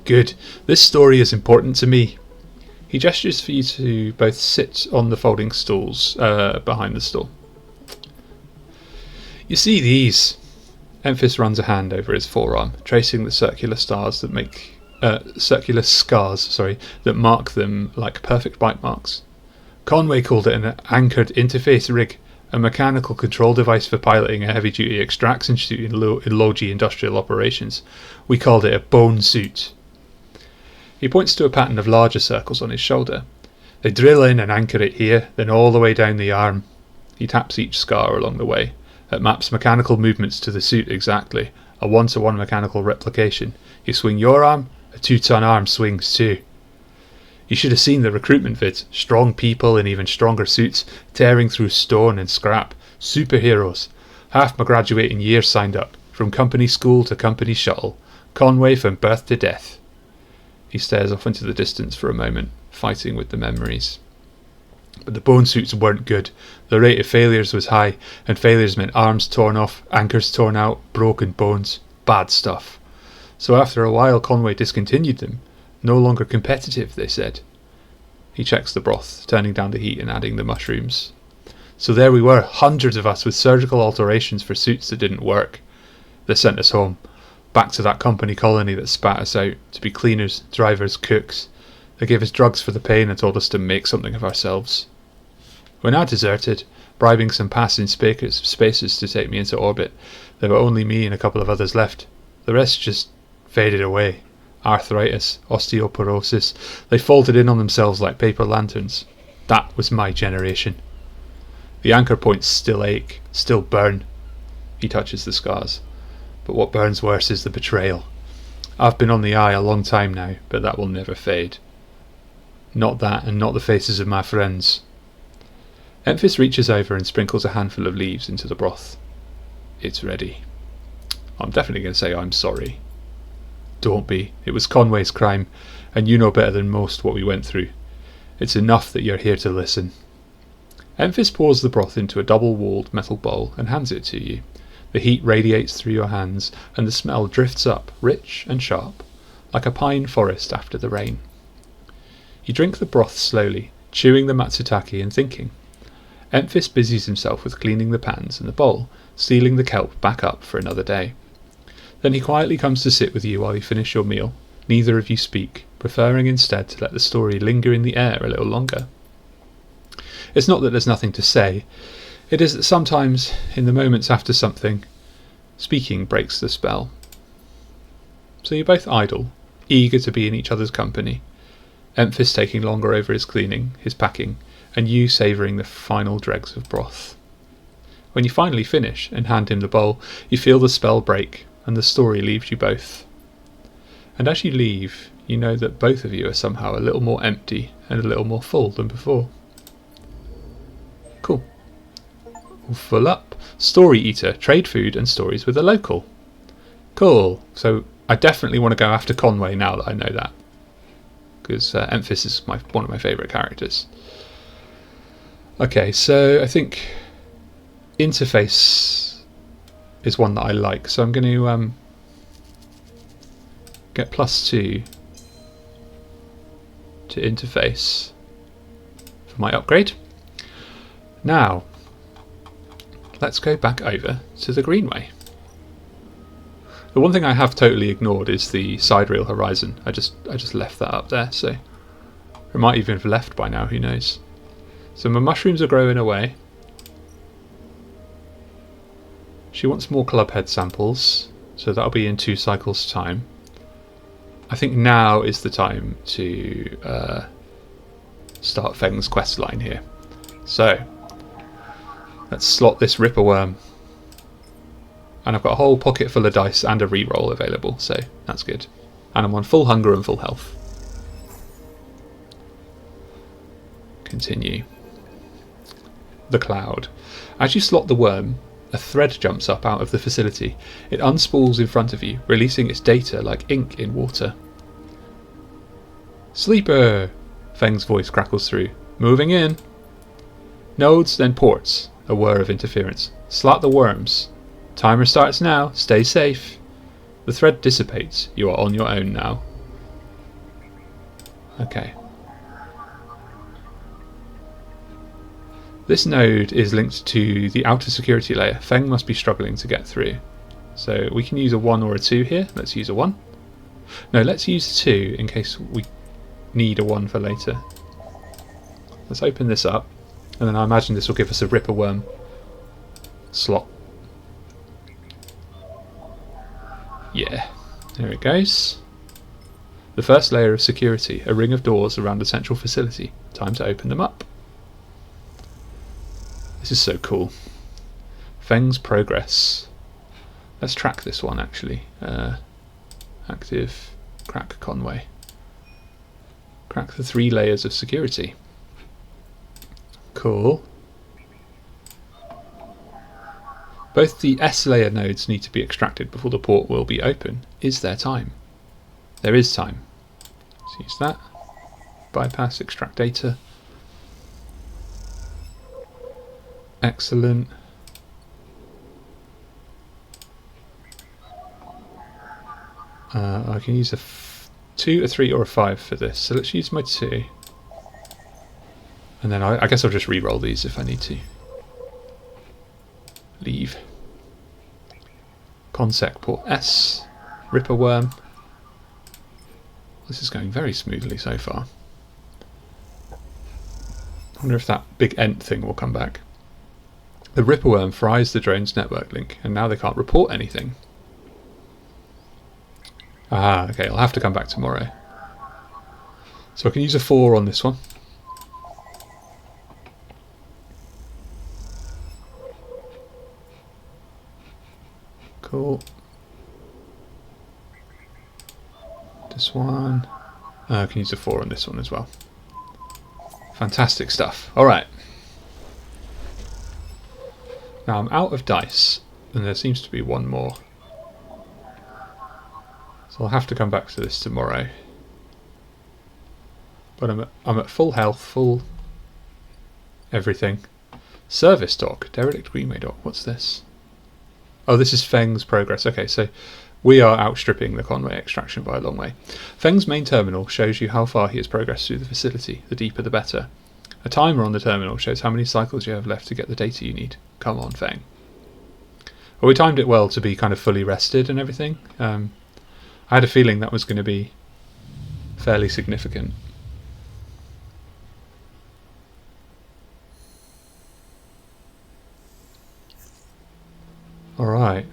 [SPEAKER 1] Good. This story is important to me. He gestures for you to both sit on the folding stools behind the stall. You see these? Emphis runs a hand over his forearm, tracing the circular scars that mark them like perfect bite marks. Conway called it an anchored interface rig, a mechanical control device for piloting a heavy-duty extraction suit in low-G industrial operations. We called it a bone suit. He points to a pattern of larger circles on his shoulder. They drill in and anchor it here, then all the way down the arm. He taps each scar along the way. It maps mechanical movements to the suit exactly. A 1-to-1 mechanical replication. You swing your arm, a 2-ton arm swings too. You should have seen the recruitment vids. Strong people in even stronger suits, tearing through stone and scrap. Superheroes. Half my graduating year signed up, from company school to company shuttle. Conway from birth to death. He stares off into the distance for a moment, fighting with the memories. But the bone suits weren't good. The rate of failures was high, and failures meant arms torn off, anchors torn out, broken bones. Bad stuff. So after a while Conway discontinued them. No longer competitive, they said. He checks the broth, turning down the heat and adding the mushrooms. So there we were, hundreds of us with surgical alterations for suits that didn't work. They sent us home, back to that company colony that spat us out, to be cleaners, drivers, cooks. They gave us drugs for the pain and told us to make something of ourselves. We're now deserted, bribing some passing spacers to take me into orbit. There were only me and a couple of others left. The rest just faded away. Arthritis, osteoporosis. They folded in on themselves like paper lanterns. That was my generation. The anchor points still ache, still burn. He touches the scars. But what burns worse is the betrayal. I've been on the eye a long time now, but that will never fade. Not that, and not the faces of my friends. Memphis reaches over and sprinkles a handful of leaves into the broth. It's ready. I'm definitely going to say I'm sorry. Don't be. It was Conway's crime, and you know better than most what we went through. It's enough that you're here to listen. Memphis pours the broth into a double-walled metal bowl and hands it to you. The heat radiates through your hands, and the smell drifts up, rich and sharp, like a pine forest after the rain. You drink the broth slowly, chewing the matsutake and thinking. Memphis busies himself with cleaning the pans and the bowl, sealing the kelp back up for another day. Then he quietly comes to sit with you while you finish your meal. Neither of you speak, preferring instead to let the story linger in the air a little longer. It's not that there's nothing to say. It is that sometimes, in the moments after something, speaking breaks the spell. So you're both idle, eager to be in each other's company. Memphis taking longer over his cleaning, his packing, and you savouring the final dregs of broth. When you finally finish and hand him the bowl, you feel the spell break, and the story leaves you both. And as you leave, you know that both of you are somehow a little more empty and a little more full than before. Cool. Full up. Story eater, trade food and stories with a local. Cool. So I definitely want to go after Conway now that I know that. Because Memphis is one of my favourite characters. Okay, so I think interface is one that I like. So I'm going to get +2 to interface for my upgrade. Now, let's go back over to the Greenway. The one thing I have totally ignored is the side rail horizon. I just left that up there, so I might even have left by now, who knows. So my mushrooms are growing away. She wants more clubhead samples, so that'll be in 2 cycles' time. I think now is the time to start Feng's quest line here. So let's slot this RIPPERWORM. And I've got a whole pocket full of dice and a reroll available, so that's good. And I'm on full hunger and full health. Continue. The cloud. As you slot the worm, a thread jumps up out of the facility. It unspools in front of you, releasing its data like ink in water. Sleeper! Feng's voice crackles through. Moving in. Nodes, then ports. A whir of interference. Slot the worms. Timer starts now. Stay safe. The thread dissipates. You are on your own now. Okay. This node is linked to the outer security layer. Feng must be struggling to get through. So we can use a 1 or a 2 here. Let's use a 1. No, let's use 2 in case we need a 1 for later. Let's open this up. And then I imagine this will give us a RIPPERWORM slot. Yeah, there it goes. The first layer of security, a ring of doors around a central facility. Time to open them up. This is so cool. Feng's progress. Let's track this one actually. Active, crack Conway. Crack the 3 layers of security. Cool. Both the S layer nodes need to be extracted before the port will be open. Is there time? There is time. Let's use that. Bypass, extract data. Excellent. I can use a 2, a 3 or a 5 for this, so let's use my 2. And then I guess I'll just re-roll these if I need to. Leave. Consec port S. RIPPERWORM. This is going very smoothly so far. I wonder if that big ent thing will come back. The RIPPERWORM fries the drone's network link, and now they can't report anything. Ah, okay, I'll have to come back tomorrow. So I can use a 4 on this one. Cool. This one. I can use a 4 on this one as well. Fantastic stuff. Alright. Now I'm out of dice, and there seems to be one more. So I'll have to come back to this tomorrow. But I'm at full health, full everything. Service dock, derelict Greenway dock. What's this? Oh, this is Feng's progress. Okay, so we are outstripping the Conway extraction by a long way. Feng's main terminal shows you how far he has progressed through the facility. The deeper the better. A timer on the terminal shows how many cycles you have left to get the data you need. Come on, Feng. Well, we timed it well to be kind of fully rested and everything. I had a feeling that was going to be fairly significant. Alright.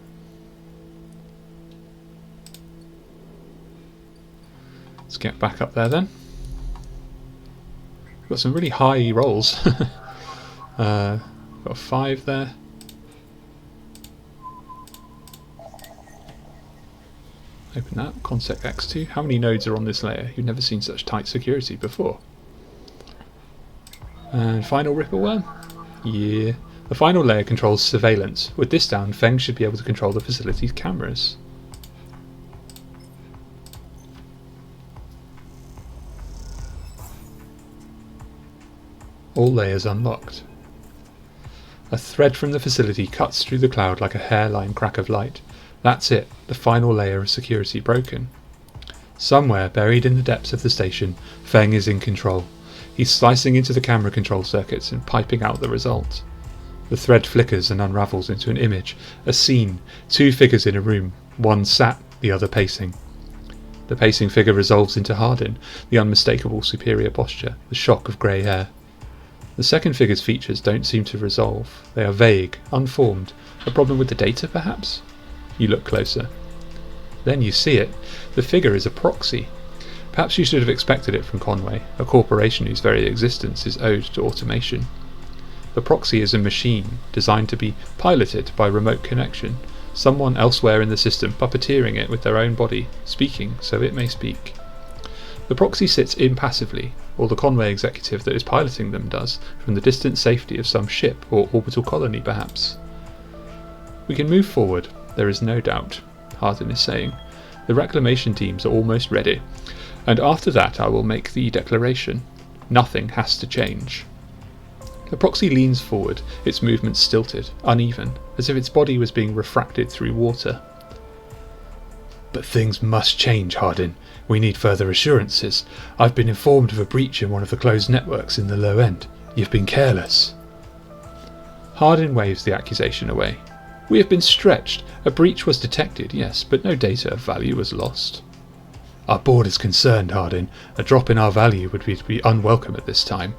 [SPEAKER 1] Let's get back up there then. Got some really high rolls. Got a 5 there. Open that. Consec X2. How many nodes are on this layer? You've never seen such tight security before. And final RIPPERWORM. Yeah. The final layer controls surveillance. With this down, Feng should be able to control the facility's cameras. All layers unlocked. A thread from the facility cuts through the cloud like a hairline crack of light. That's it, the final layer of security broken. Somewhere, buried in the depths of the station, Feng is in control. He's slicing into the camera control circuits and piping out the result. The thread flickers and unravels into an image, a scene, 2 figures in a room, one sat, the other pacing. The pacing figure resolves into Hardin, the unmistakable superior posture, the shock of grey hair. The second figure's features don't seem to resolve. They are vague, unformed. A problem with the data, perhaps? You look closer. Then you see it. The figure is a proxy. Perhaps you should have expected it from Conway, a corporation whose very existence is owed to automation. The proxy is a machine, designed to be piloted by remote connection, someone elsewhere in the system puppeteering it with their own body, speaking so it may speak. The proxy sits impassively, or the Conway executive that is piloting them does, from the distant safety of some ship or orbital colony perhaps. We can move forward, there is no doubt, Hardin is saying. The reclamation teams are almost ready, and after that I will make the declaration. Nothing has to change. The proxy leans forward, its movements stilted, uneven, as if its body was being refracted through water. But things must change, Hardin. We need further assurances. I've been informed of a breach in one of the closed networks in the low end. You've been careless. Hardin waves the accusation away. We have been stretched. A breach was detected, yes, but no data of value was lost. Our board is concerned, Hardin. A drop in our value would be unwelcome at this time.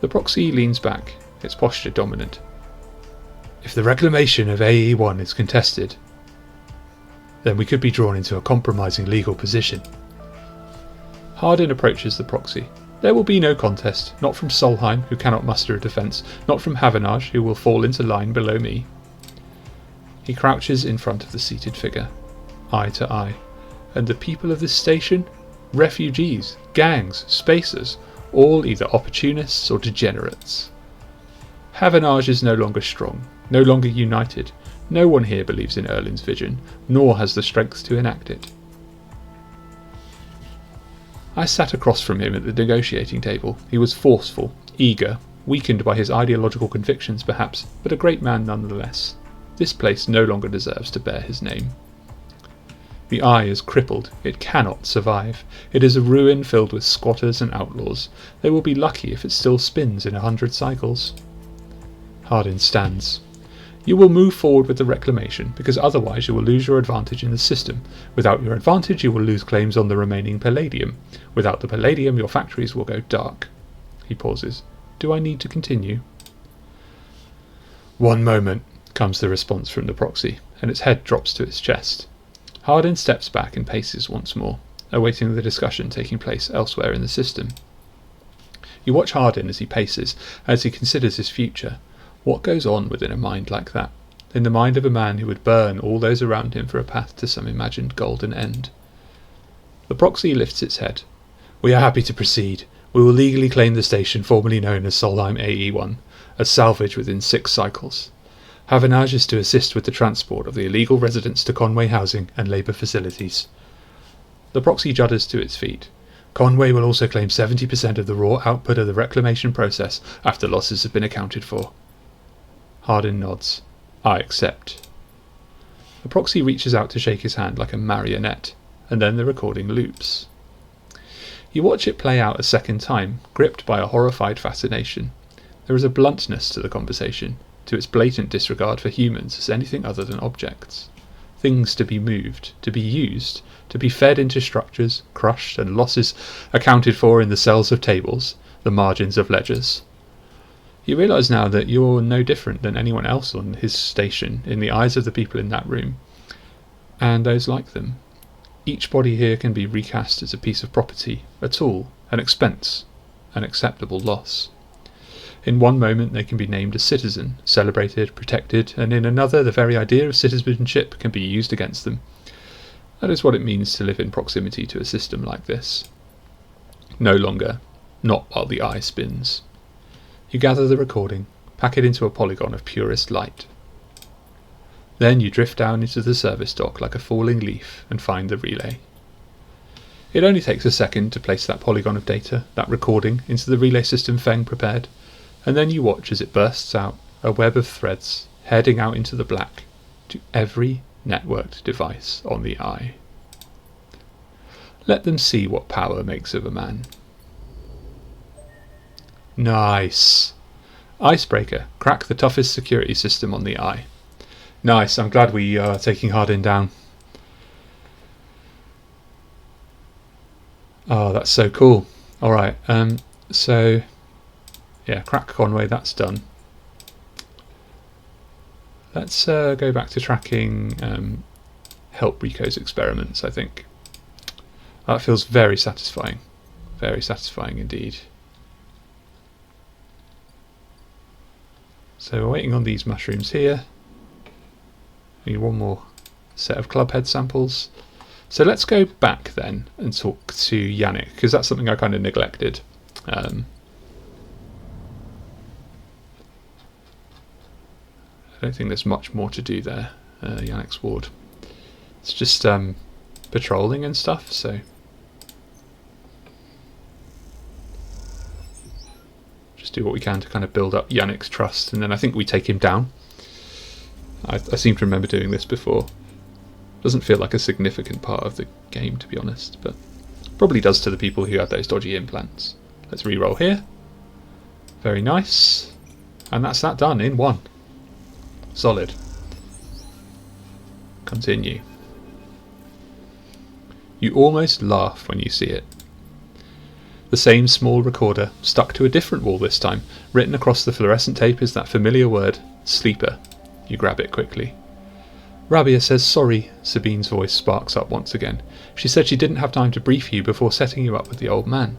[SPEAKER 1] The proxy leans back, its posture dominant. If the reclamation of AE1 is contested, then we could be drawn into a compromising legal position. Hardin approaches the proxy. There will be no contest, not from Solheim, who cannot muster a defence, not from Havanage, who will fall into line below me. He crouches in front of the seated figure, eye to eye. And the people of this station? Refugees, gangs, spacers, all either opportunists or degenerates. Havanage is no longer strong, no longer united. No one here believes in Erlin's vision, nor has the strength to enact it. I sat across from him at the negotiating table. He was forceful, eager, weakened by his ideological convictions perhaps, but a great man nonetheless. This place no longer deserves to bear his name. The Eye is crippled. It cannot survive. It is a ruin filled with squatters and outlaws. They will be lucky if it still spins in 100 cycles. Hardin stands. You will move forward with the reclamation, because otherwise you will lose your advantage in the system. Without your advantage you will lose claims on the remaining palladium. Without the palladium your factories will go dark. He pauses. Do I need to continue? "One moment," comes the response from the proxy, and its head drops to its chest. Hardin steps back and paces once more, awaiting the discussion taking place elsewhere in the system. You watch Hardin as he paces, as he considers his future. What goes on within a mind like that, in the mind of a man who would burn all those around him for a path to some imagined golden end? The proxy lifts its head. "We are happy to proceed. We will legally claim the station formerly known as Solheim AE1, as salvage within 6 cycles. Havanage is to assist with the transport of the illegal residents to Conway housing and labour facilities." The proxy judders to its feet. "Conway will also claim 70% of the raw output of the reclamation process after losses have been accounted for." Hardin nods. "I accept." The proxy reaches out to shake his hand like a marionette, and then the recording loops. You watch it play out a second time, gripped by a horrified fascination. There is a bluntness to the conversation, to its blatant disregard for humans as anything other than objects. Things to be moved, to be used, to be fed into structures, crushed, and losses accounted for in the cells of tables, the margins of ledgers. You realise now that you're no different than anyone else on his station in the eyes of the people in that room, and those like them. Each body here can be recast as a piece of property, a tool, an expense, an acceptable loss. In one moment they can be named a citizen, celebrated, protected, and in another the very idea of citizenship can be used against them. That is what it means to live in proximity to a system like this. No longer, not while the Eye spins. You gather the recording, pack it into a polygon of purest light. Then you drift down into the service dock like a falling leaf and find the relay. It only takes a second to place that polygon of data, that recording, into the relay system Feng prepared, and then you watch as it bursts out, a web of threads, heading out into the black, to every networked device on the Eye. Let them see what power makes of a man. Nice. Icebreaker. Crack the toughest security system on the Eye. Nice. I'm glad we are taking Hardin down. Oh, that's so cool. Alright, so yeah, crack Conway, that's done. Let's go back to tracking help Rico's experiments, I think. That feels very satisfying. Very satisfying indeed. So we're waiting on these mushrooms here. We need one more set of clubhead samples. So let's go back then and talk to Yannick, because that's something I kind of neglected. I don't think there's much more to do there, Yannick's ward. It's just patrolling and stuff, so just do what we can to kind of build up Yannick's trust, and then I think we take him down. I seem to remember doing this before. Doesn't feel like a significant part of the game, to be honest, but probably does to the people who have those dodgy implants. Let's re-roll here. Very nice. And that's that done in one. Solid. Continue. You almost laugh when you see it. The same small recorder, stuck to a different wall this time. Written across the fluorescent tape is that familiar word, sleeper. You grab it quickly. Rabia says sorry, Sabine's voice sparks up once again. She said she didn't have time to brief you before setting you up with the old man.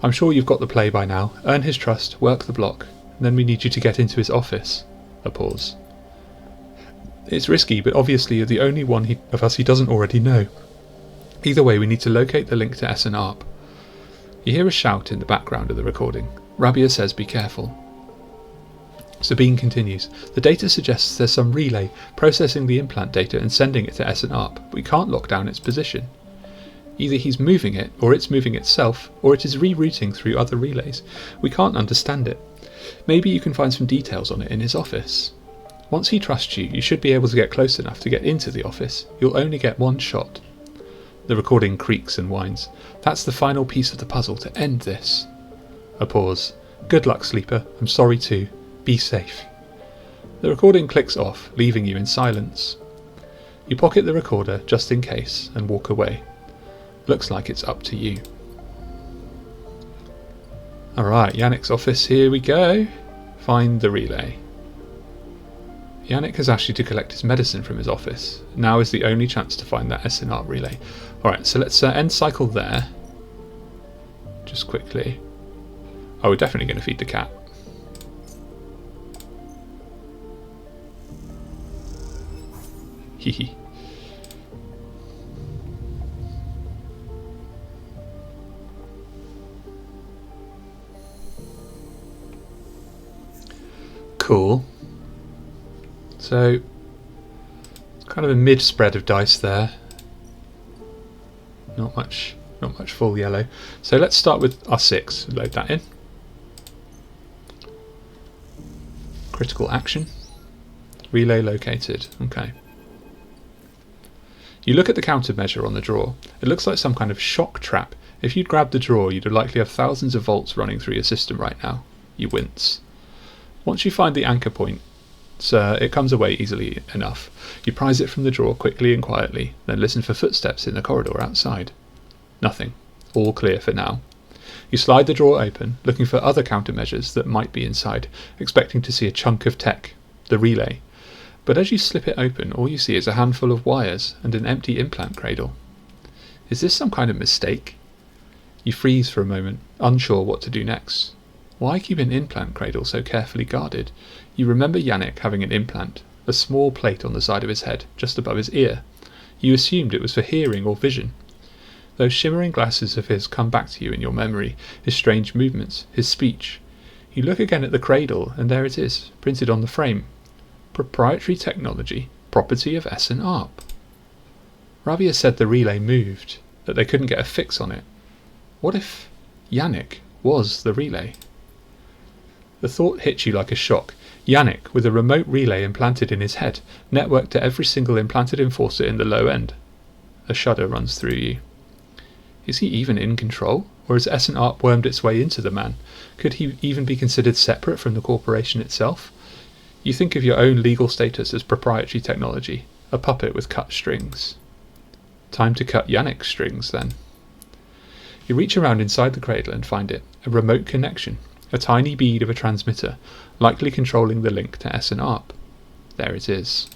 [SPEAKER 1] I'm sure you've got the play by now. Earn his trust, work the block, and then we need you to get into his office. A pause. It's risky, but obviously you're the only one of us he doesn't already know. Either way, we need to locate the link to SNARP. You hear a shout in the background of the recording. Rabia says be careful. Sabine continues. The data suggests there's some relay processing the implant data and sending it to SNARP, but we can't lock down its position. Either he's moving it, or it's moving itself, or it is rerouting through other relays. We can't understand it. Maybe you can find some details on it in his office. Once he trusts you, you should be able to get close enough to get into the office. You'll only get one shot. The recording creaks and whines. That's the final piece of the puzzle to end this. A pause. Good luck, Sleeper. I'm sorry too. Be safe. The recording clicks off, leaving you in silence. You pocket the recorder just in case and walk away. Looks like it's up to you. Alright, Yannick's office, here we go. Find the relay. Yannick has asked you to collect his medicine from his office. Now is the only chance to find that SNR relay. Alright, so let's end cycle there. Just quickly. Oh, we're definitely going to feed the cat. Hehe. Cool. So, it's kind of a mid spread of dice there. Not much full yellow. So let's start with our 6. Load that in. Critical action. Relay located. Okay. You look at the countermeasure on the drawer. It looks like some kind of shock trap. If you'd grabbed the drawer, you'd likely have thousands of volts running through your system right now. You wince. Once you find the anchor point, it comes away easily enough. You prise it from the drawer quickly and quietly, then listen for footsteps in the corridor outside. Nothing. All clear for now. You slide the drawer open, looking for other countermeasures that might be inside, expecting to see a chunk of tech, the relay. But as you slip it open, all you see is a handful of wires and an empty implant cradle. Is this some kind of mistake? You freeze for a moment, unsure what to do next. Why keep an implant cradle so carefully guarded? You remember Yannick having an implant, a small plate on the side of his head, just above his ear. You assumed it was for hearing or vision. Those shimmering glasses of his come back to you in your memory, his strange movements, his speech. You look again at the cradle, and there it is, printed on the frame. Proprietary technology, property of SNARP. Rabia said the relay moved, that they couldn't get a fix on it. What if Yannick was the relay? The thought hit you like a shock. Yannick, with a remote relay implanted in his head, networked to every single implanted enforcer in the low end. A shudder runs through you. Is he even in control? Or has SNARP wormed its way into the man? Could he even be considered separate from the corporation itself? You think of your own legal status as proprietary technology, a puppet with cut strings. Time to cut Yannick's strings, then. You reach around inside the cradle and find it, a remote connection, a tiny bead of a transmitter, likely controlling the link to SNARP. There it is.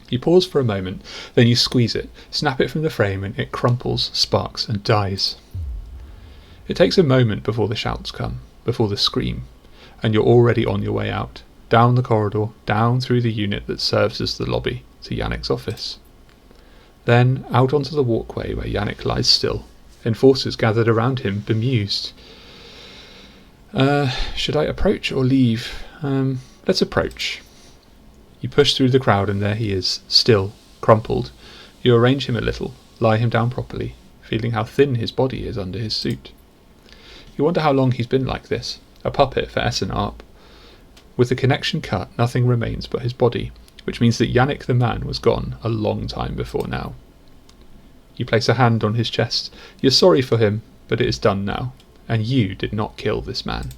[SPEAKER 1] You pause for a moment, then you squeeze it, snap it from the frame, and it crumples, sparks, and dies. It takes a moment before the shouts come, before the scream, and you're already on your way out, down the corridor, down through the unit that serves as the lobby, to Yannick's office. Then out onto the walkway where Yannick lies still, enforcers gathered around him, bemused. Should I approach or leave? Let's approach. You push through the crowd and there he is, still, crumpled. You arrange him a little, lie him down properly, feeling how thin his body is under his suit. You wonder how long he's been like this, a puppet for SNARP. With the connection cut, nothing remains but his body, which means that Yannick the man was gone a long time before now. You place a hand on his chest. You're sorry for him, but it is done now, and you did not kill this man.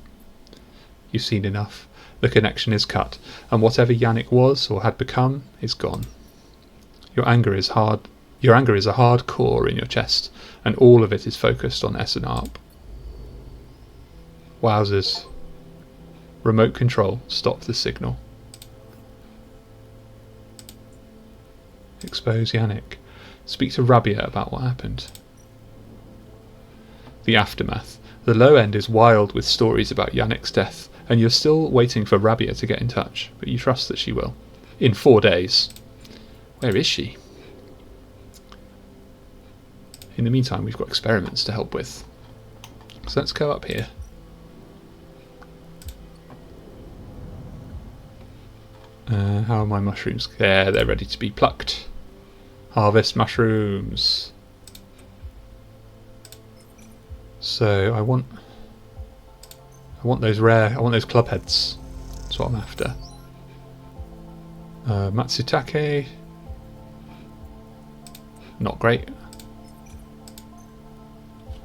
[SPEAKER 1] You've seen enough. The connection is cut, and whatever Yannick was or had become is gone. Your anger is a hard core in your chest, and all of it is focused on SNARP. Wowzers. Remote control, stop the signal. Expose Yannick. Speak to Rabia about what happened. The aftermath. The low end is wild with stories about Yannick's death, and you're still waiting for Rabia to get in touch, but you trust that she will. In 4 days. Where is she? In the meantime, we've got experiments to help with. So let's go up here. How are my mushrooms? There, they're ready to be plucked. Harvest mushrooms. So I want those club heads. That's what I'm after. Matsutake. Not great.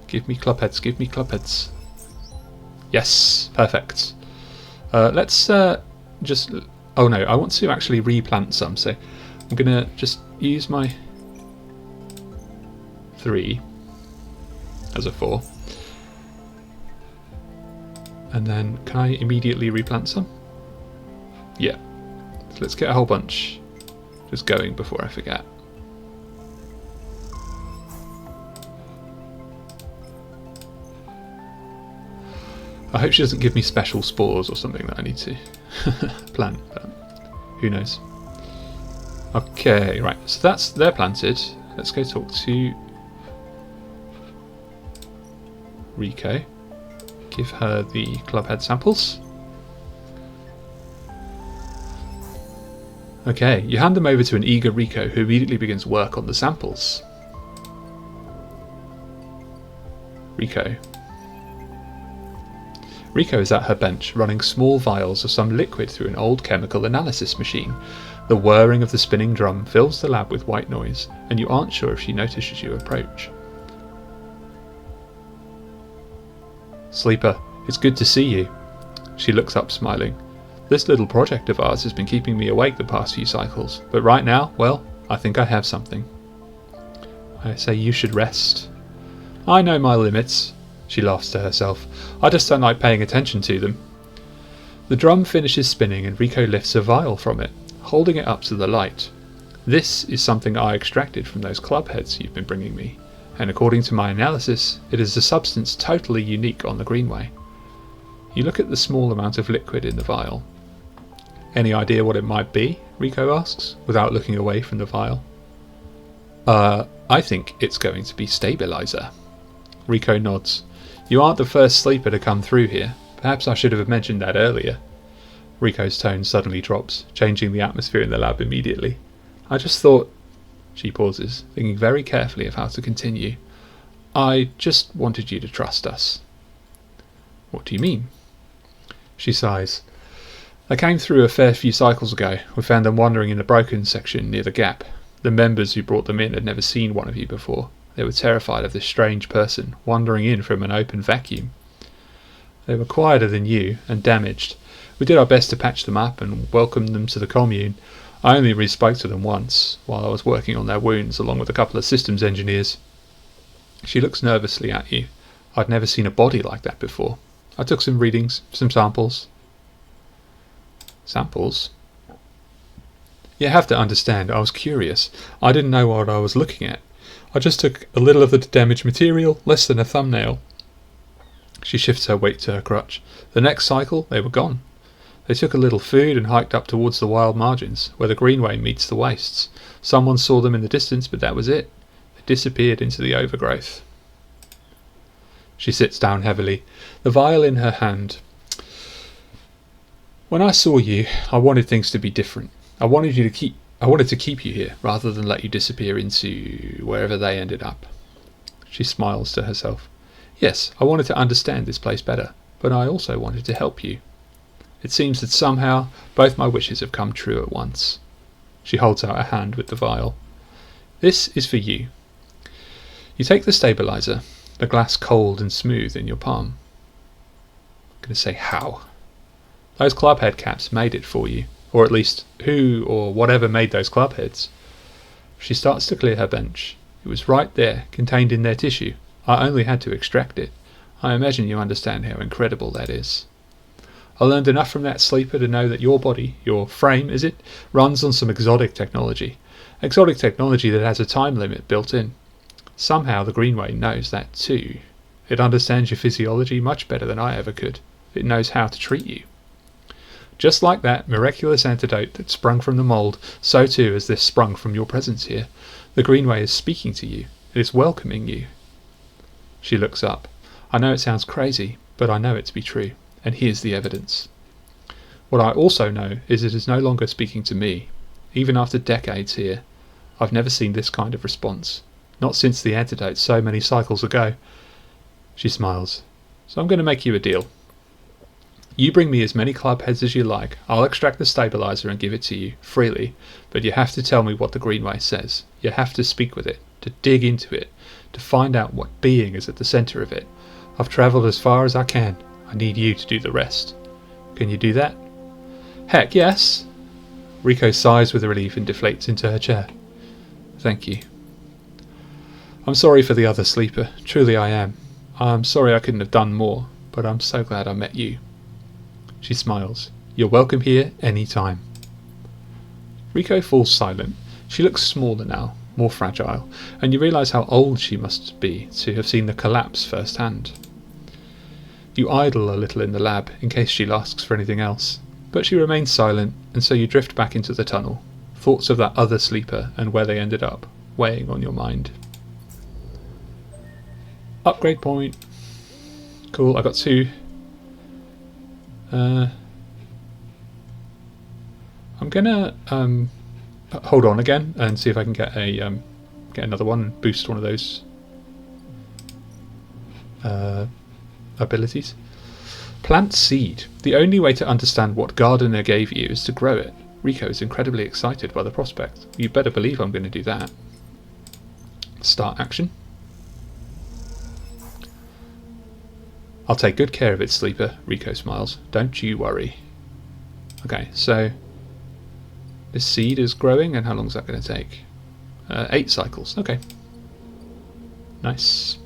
[SPEAKER 1] Give me club heads, give me club heads. Yes, perfect. Let's just... Oh no, I want to actually replant some, so I'm going to just use my 3 as a 4. And then, can I immediately replant some? Yeah. So let's get a whole bunch just going before I forget. I hope she doesn't give me special spores or something that I need to plant, but who knows. Okay, right, so they're planted. Let's go talk to Rico. Give her the clubhead samples. Okay, you hand them over to an eager Rico, who immediately begins work on the samples. Rico is at her bench, running small vials of some liquid through an old chemical analysis machine. The whirring of the spinning drum fills the lab with white noise, and you aren't sure if she notices you approach. Sleeper, it's good to see you. She looks up, smiling. This little project of ours has been keeping me awake the past few cycles, but right now, well, I think I have something. I say you should rest. I know my limits. She laughs to herself. I just don't like paying attention to them. The drum finishes spinning and Rico lifts a vial from it, holding it up to the light. This is something I extracted from those club heads you've been bringing me, and according to my analysis, it is a substance totally unique on the Greenway. You look at the small amount of liquid in the vial. Any idea what it might be? Rico asks, without looking away from the vial. I think it's going to be stabilizer. Rico nods. You aren't the first sleeper to come through here. Perhaps I should have mentioned that earlier. Rico's tone suddenly drops, changing the atmosphere in the lab immediately. I just thought... She pauses, thinking very carefully of how to continue. I just wanted you to trust us. What do you mean? She sighs. I came through a fair few cycles ago. We found them wandering in the broken section near the gap. The members who brought them in had never seen one of you before. They were terrified of this strange person wandering in from an open vacuum. They were quieter than you, and damaged. We did our best to patch them up and welcome them to the commune. I only really spoke to them once, while I was working on their wounds along with a couple of systems engineers. She looks nervously at you. I'd never seen a body like that before. I took some readings, some samples. Samples? You have to understand, I was curious. I didn't know what I was looking at. I just took a little of the damaged material, less than a thumbnail. She shifts her weight to her crutch. The next cycle, they were gone. They took a little food and hiked up towards the wild margins, where the Greenway meets the wastes. Someone saw them in the distance, but that was it. They disappeared into the overgrowth. She sits down heavily, the vial in her hand. When I saw you, I wanted things to be different. I wanted to keep you here, rather than let you disappear into wherever they ended up. She smiles to herself. Yes, I wanted to understand this place better, but I also wanted to help you. It seems that somehow both my wishes have come true at once. She holds out a hand with the vial. This is for you. You take the stabilizer, the glass cold and smooth in your palm. I'm going to say how. Those club head caps made it for you, or at least who or whatever made those club heads. She starts to clear her bench. It was right there, contained in their tissue. I only had to extract it. I imagine you understand how incredible that is. I learned enough from that sleeper to know that your body, your frame, is it, runs on some exotic technology. Exotic technology that has a time limit built in. Somehow the Greenway knows that too. It understands your physiology much better than I ever could. It knows how to treat you. Just like that miraculous antidote that sprung from the mould, so too has this sprung from your presence here. The Greenway is speaking to you. It is welcoming you. She looks up. I know it sounds crazy, but I know it to be true, and here's the evidence. What I also know is it is no longer speaking to me. Even after decades here, I've never seen this kind of response. Not since the antidote so many cycles ago. She smiles. So I'm going to make you a deal. You bring me as many club heads as you like. I'll extract the stabilizer and give it to you, freely, but you have to tell me what the Greenway says. You have to speak with it, to dig into it, to find out what being is at the centre of it. I've travelled as far as I can. I need you to do the rest. Can you do that? Heck yes! Rico sighs with relief and deflates into her chair. Thank you. I'm sorry for the other sleeper. Truly I am. I'm sorry I couldn't have done more, but I'm so glad I met you. She smiles. You're welcome here any time. Rico falls silent. She looks smaller now, more fragile, and you realise how old she must be to have seen the collapse firsthand. You idle a little in the lab in case she asks for anything else, but she remains silent, and so you drift back into the tunnel, thoughts of that other sleeper and where they ended up, weighing on your mind. Upgrade point. Cool, I got 2. I'm gonna hold on again and see if I can get a get another one and boost one of those abilities. Plant seed. The only way to understand what gardener gave you is to grow it. Rico is incredibly excited by the prospect. You better believe I'm going to do that. Start action. I'll take good care of it, sleeper. Rico smiles. Don't you worry. Okay, so this seed is growing, and how long is that going to take? 8 cycles. Okay. Nice.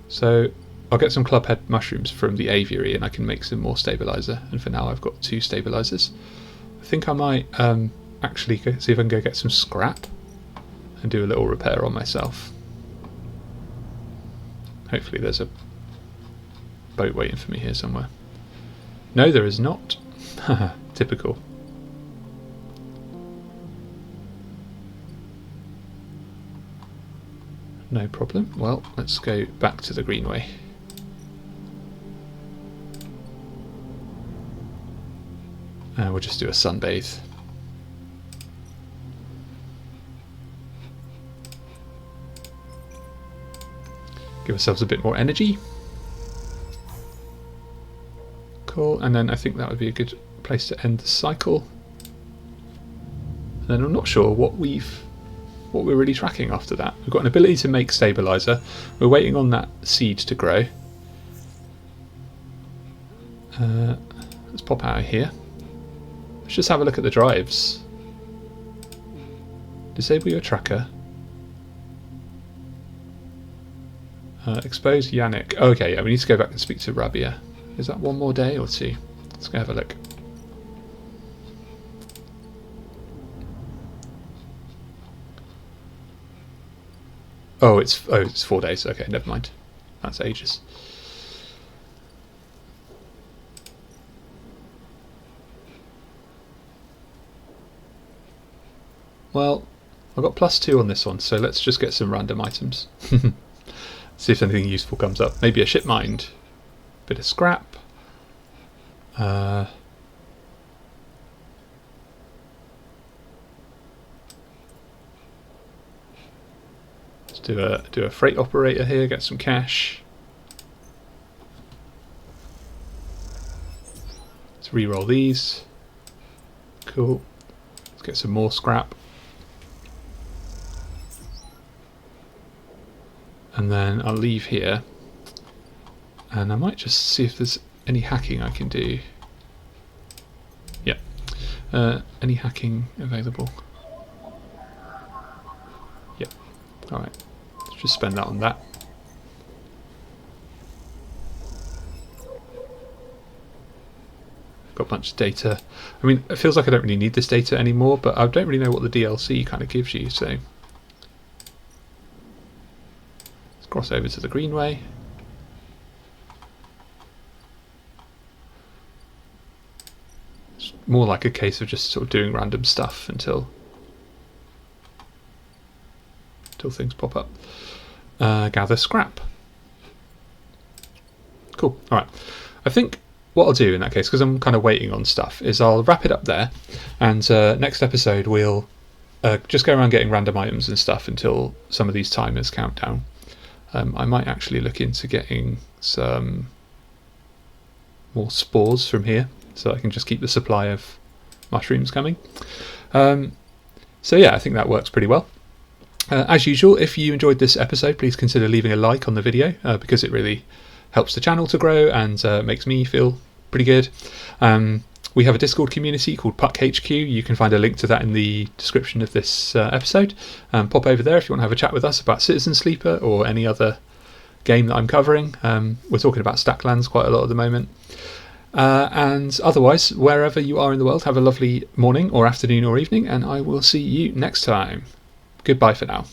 [SPEAKER 1] So I'll get some clubhead mushrooms from the aviary and I can make some more stabilizer, and for now I've got 2 stabilizers. I think I might actually see if I can go get some scrap and do a little repair on myself. Hopefully there's a boat waiting for me here somewhere. No, there is not. Typical. No problem. Well, let's go back to the Greenway. We'll just do a sunbathe. Give ourselves a bit more energy. Cool, and then I think that would be a good place to end the cycle. And then I'm not sure what we're really tracking after that. We've got an ability to make stabilizer. We're waiting on that seed to grow. Let's pop out of here. Let's just have a look at the drives. Disable your tracker. Expose Yannick. Oh, okay, yeah, we need to go back and speak to Rabia. Is that 1 more day or 2? Let's go have a look. Oh, it's 4 days. Okay, never mind. That's ages. Well, I've got +2 on this one, so let's just get some random items. See if anything useful comes up. Maybe a ship mind. Bit of scrap. Let's do a freight operator here, get some cash. Let's re-roll these. Cool. Let's get some more scrap. And then I'll leave here, and I might just see if there's any hacking I can do. Yeah, any hacking available? Yep. Alright, let's just spend that on that. Got a bunch of data. I mean, it feels like I don't really need this data anymore, but I don't really know what the DLC kind of gives you, so cross over to the greenway. It's more like a case of just sort of doing random stuff until things pop up. Gather scrap. Cool. Alright. I think what I'll do in that case, because I'm kind of waiting on stuff, is I'll wrap it up there, and next episode we'll just go around getting random items and stuff until some of these timers count down. I might actually look into getting some more spores from here, so I can just keep the supply of mushrooms coming. So yeah, I think that works pretty well. As usual, if you enjoyed this episode, please consider leaving a like on the video, because it really helps the channel to grow and makes me feel pretty good. We have a Discord community called Puck HQ. You can find a link to that in the description of this episode. Pop over there if you want to have a chat with us about Citizen Sleeper or any other game that I'm covering. We're talking about Stacklands quite a lot at the moment. And otherwise, wherever you are in the world, have a lovely morning or afternoon or evening, and I will see you next time. Goodbye for now.